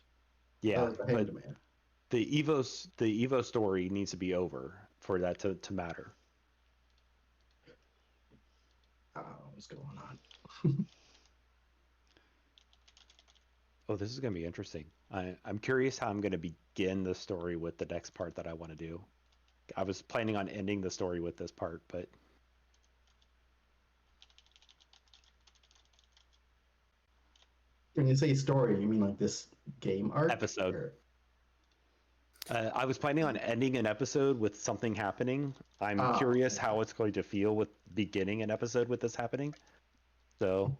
S1: yeah,
S5: Oh, the hanged
S1: but
S5: man.
S1: the Evo story needs to be over for that to matter.
S5: I don't know what's going on.
S1: Oh, this is gonna be interesting. I'm curious how I'm gonna begin the story with the next part that I want to do. I was planning on ending the story with this part, but
S5: When you say story, you mean like this game arc?
S1: Episode.
S5: Or-
S1: I was planning on ending an episode with something happening. I'm
S5: Oh,
S1: curious
S5: okay.
S1: how it's going to feel with beginning an episode with this happening. So,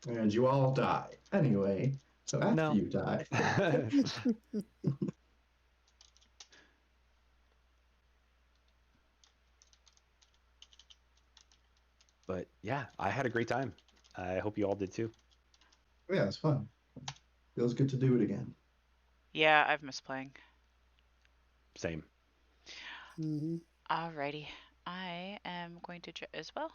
S5: And you all die. Anyway, so after
S1: No.
S5: you die.
S1: but yeah, I had a great time. I hope you all did too.
S5: Yeah, it's fun. Feels good to do it again.
S3: Yeah, I've missed playing.
S1: Same.
S2: Mm-hmm.
S3: Alrighty. I am going to as well.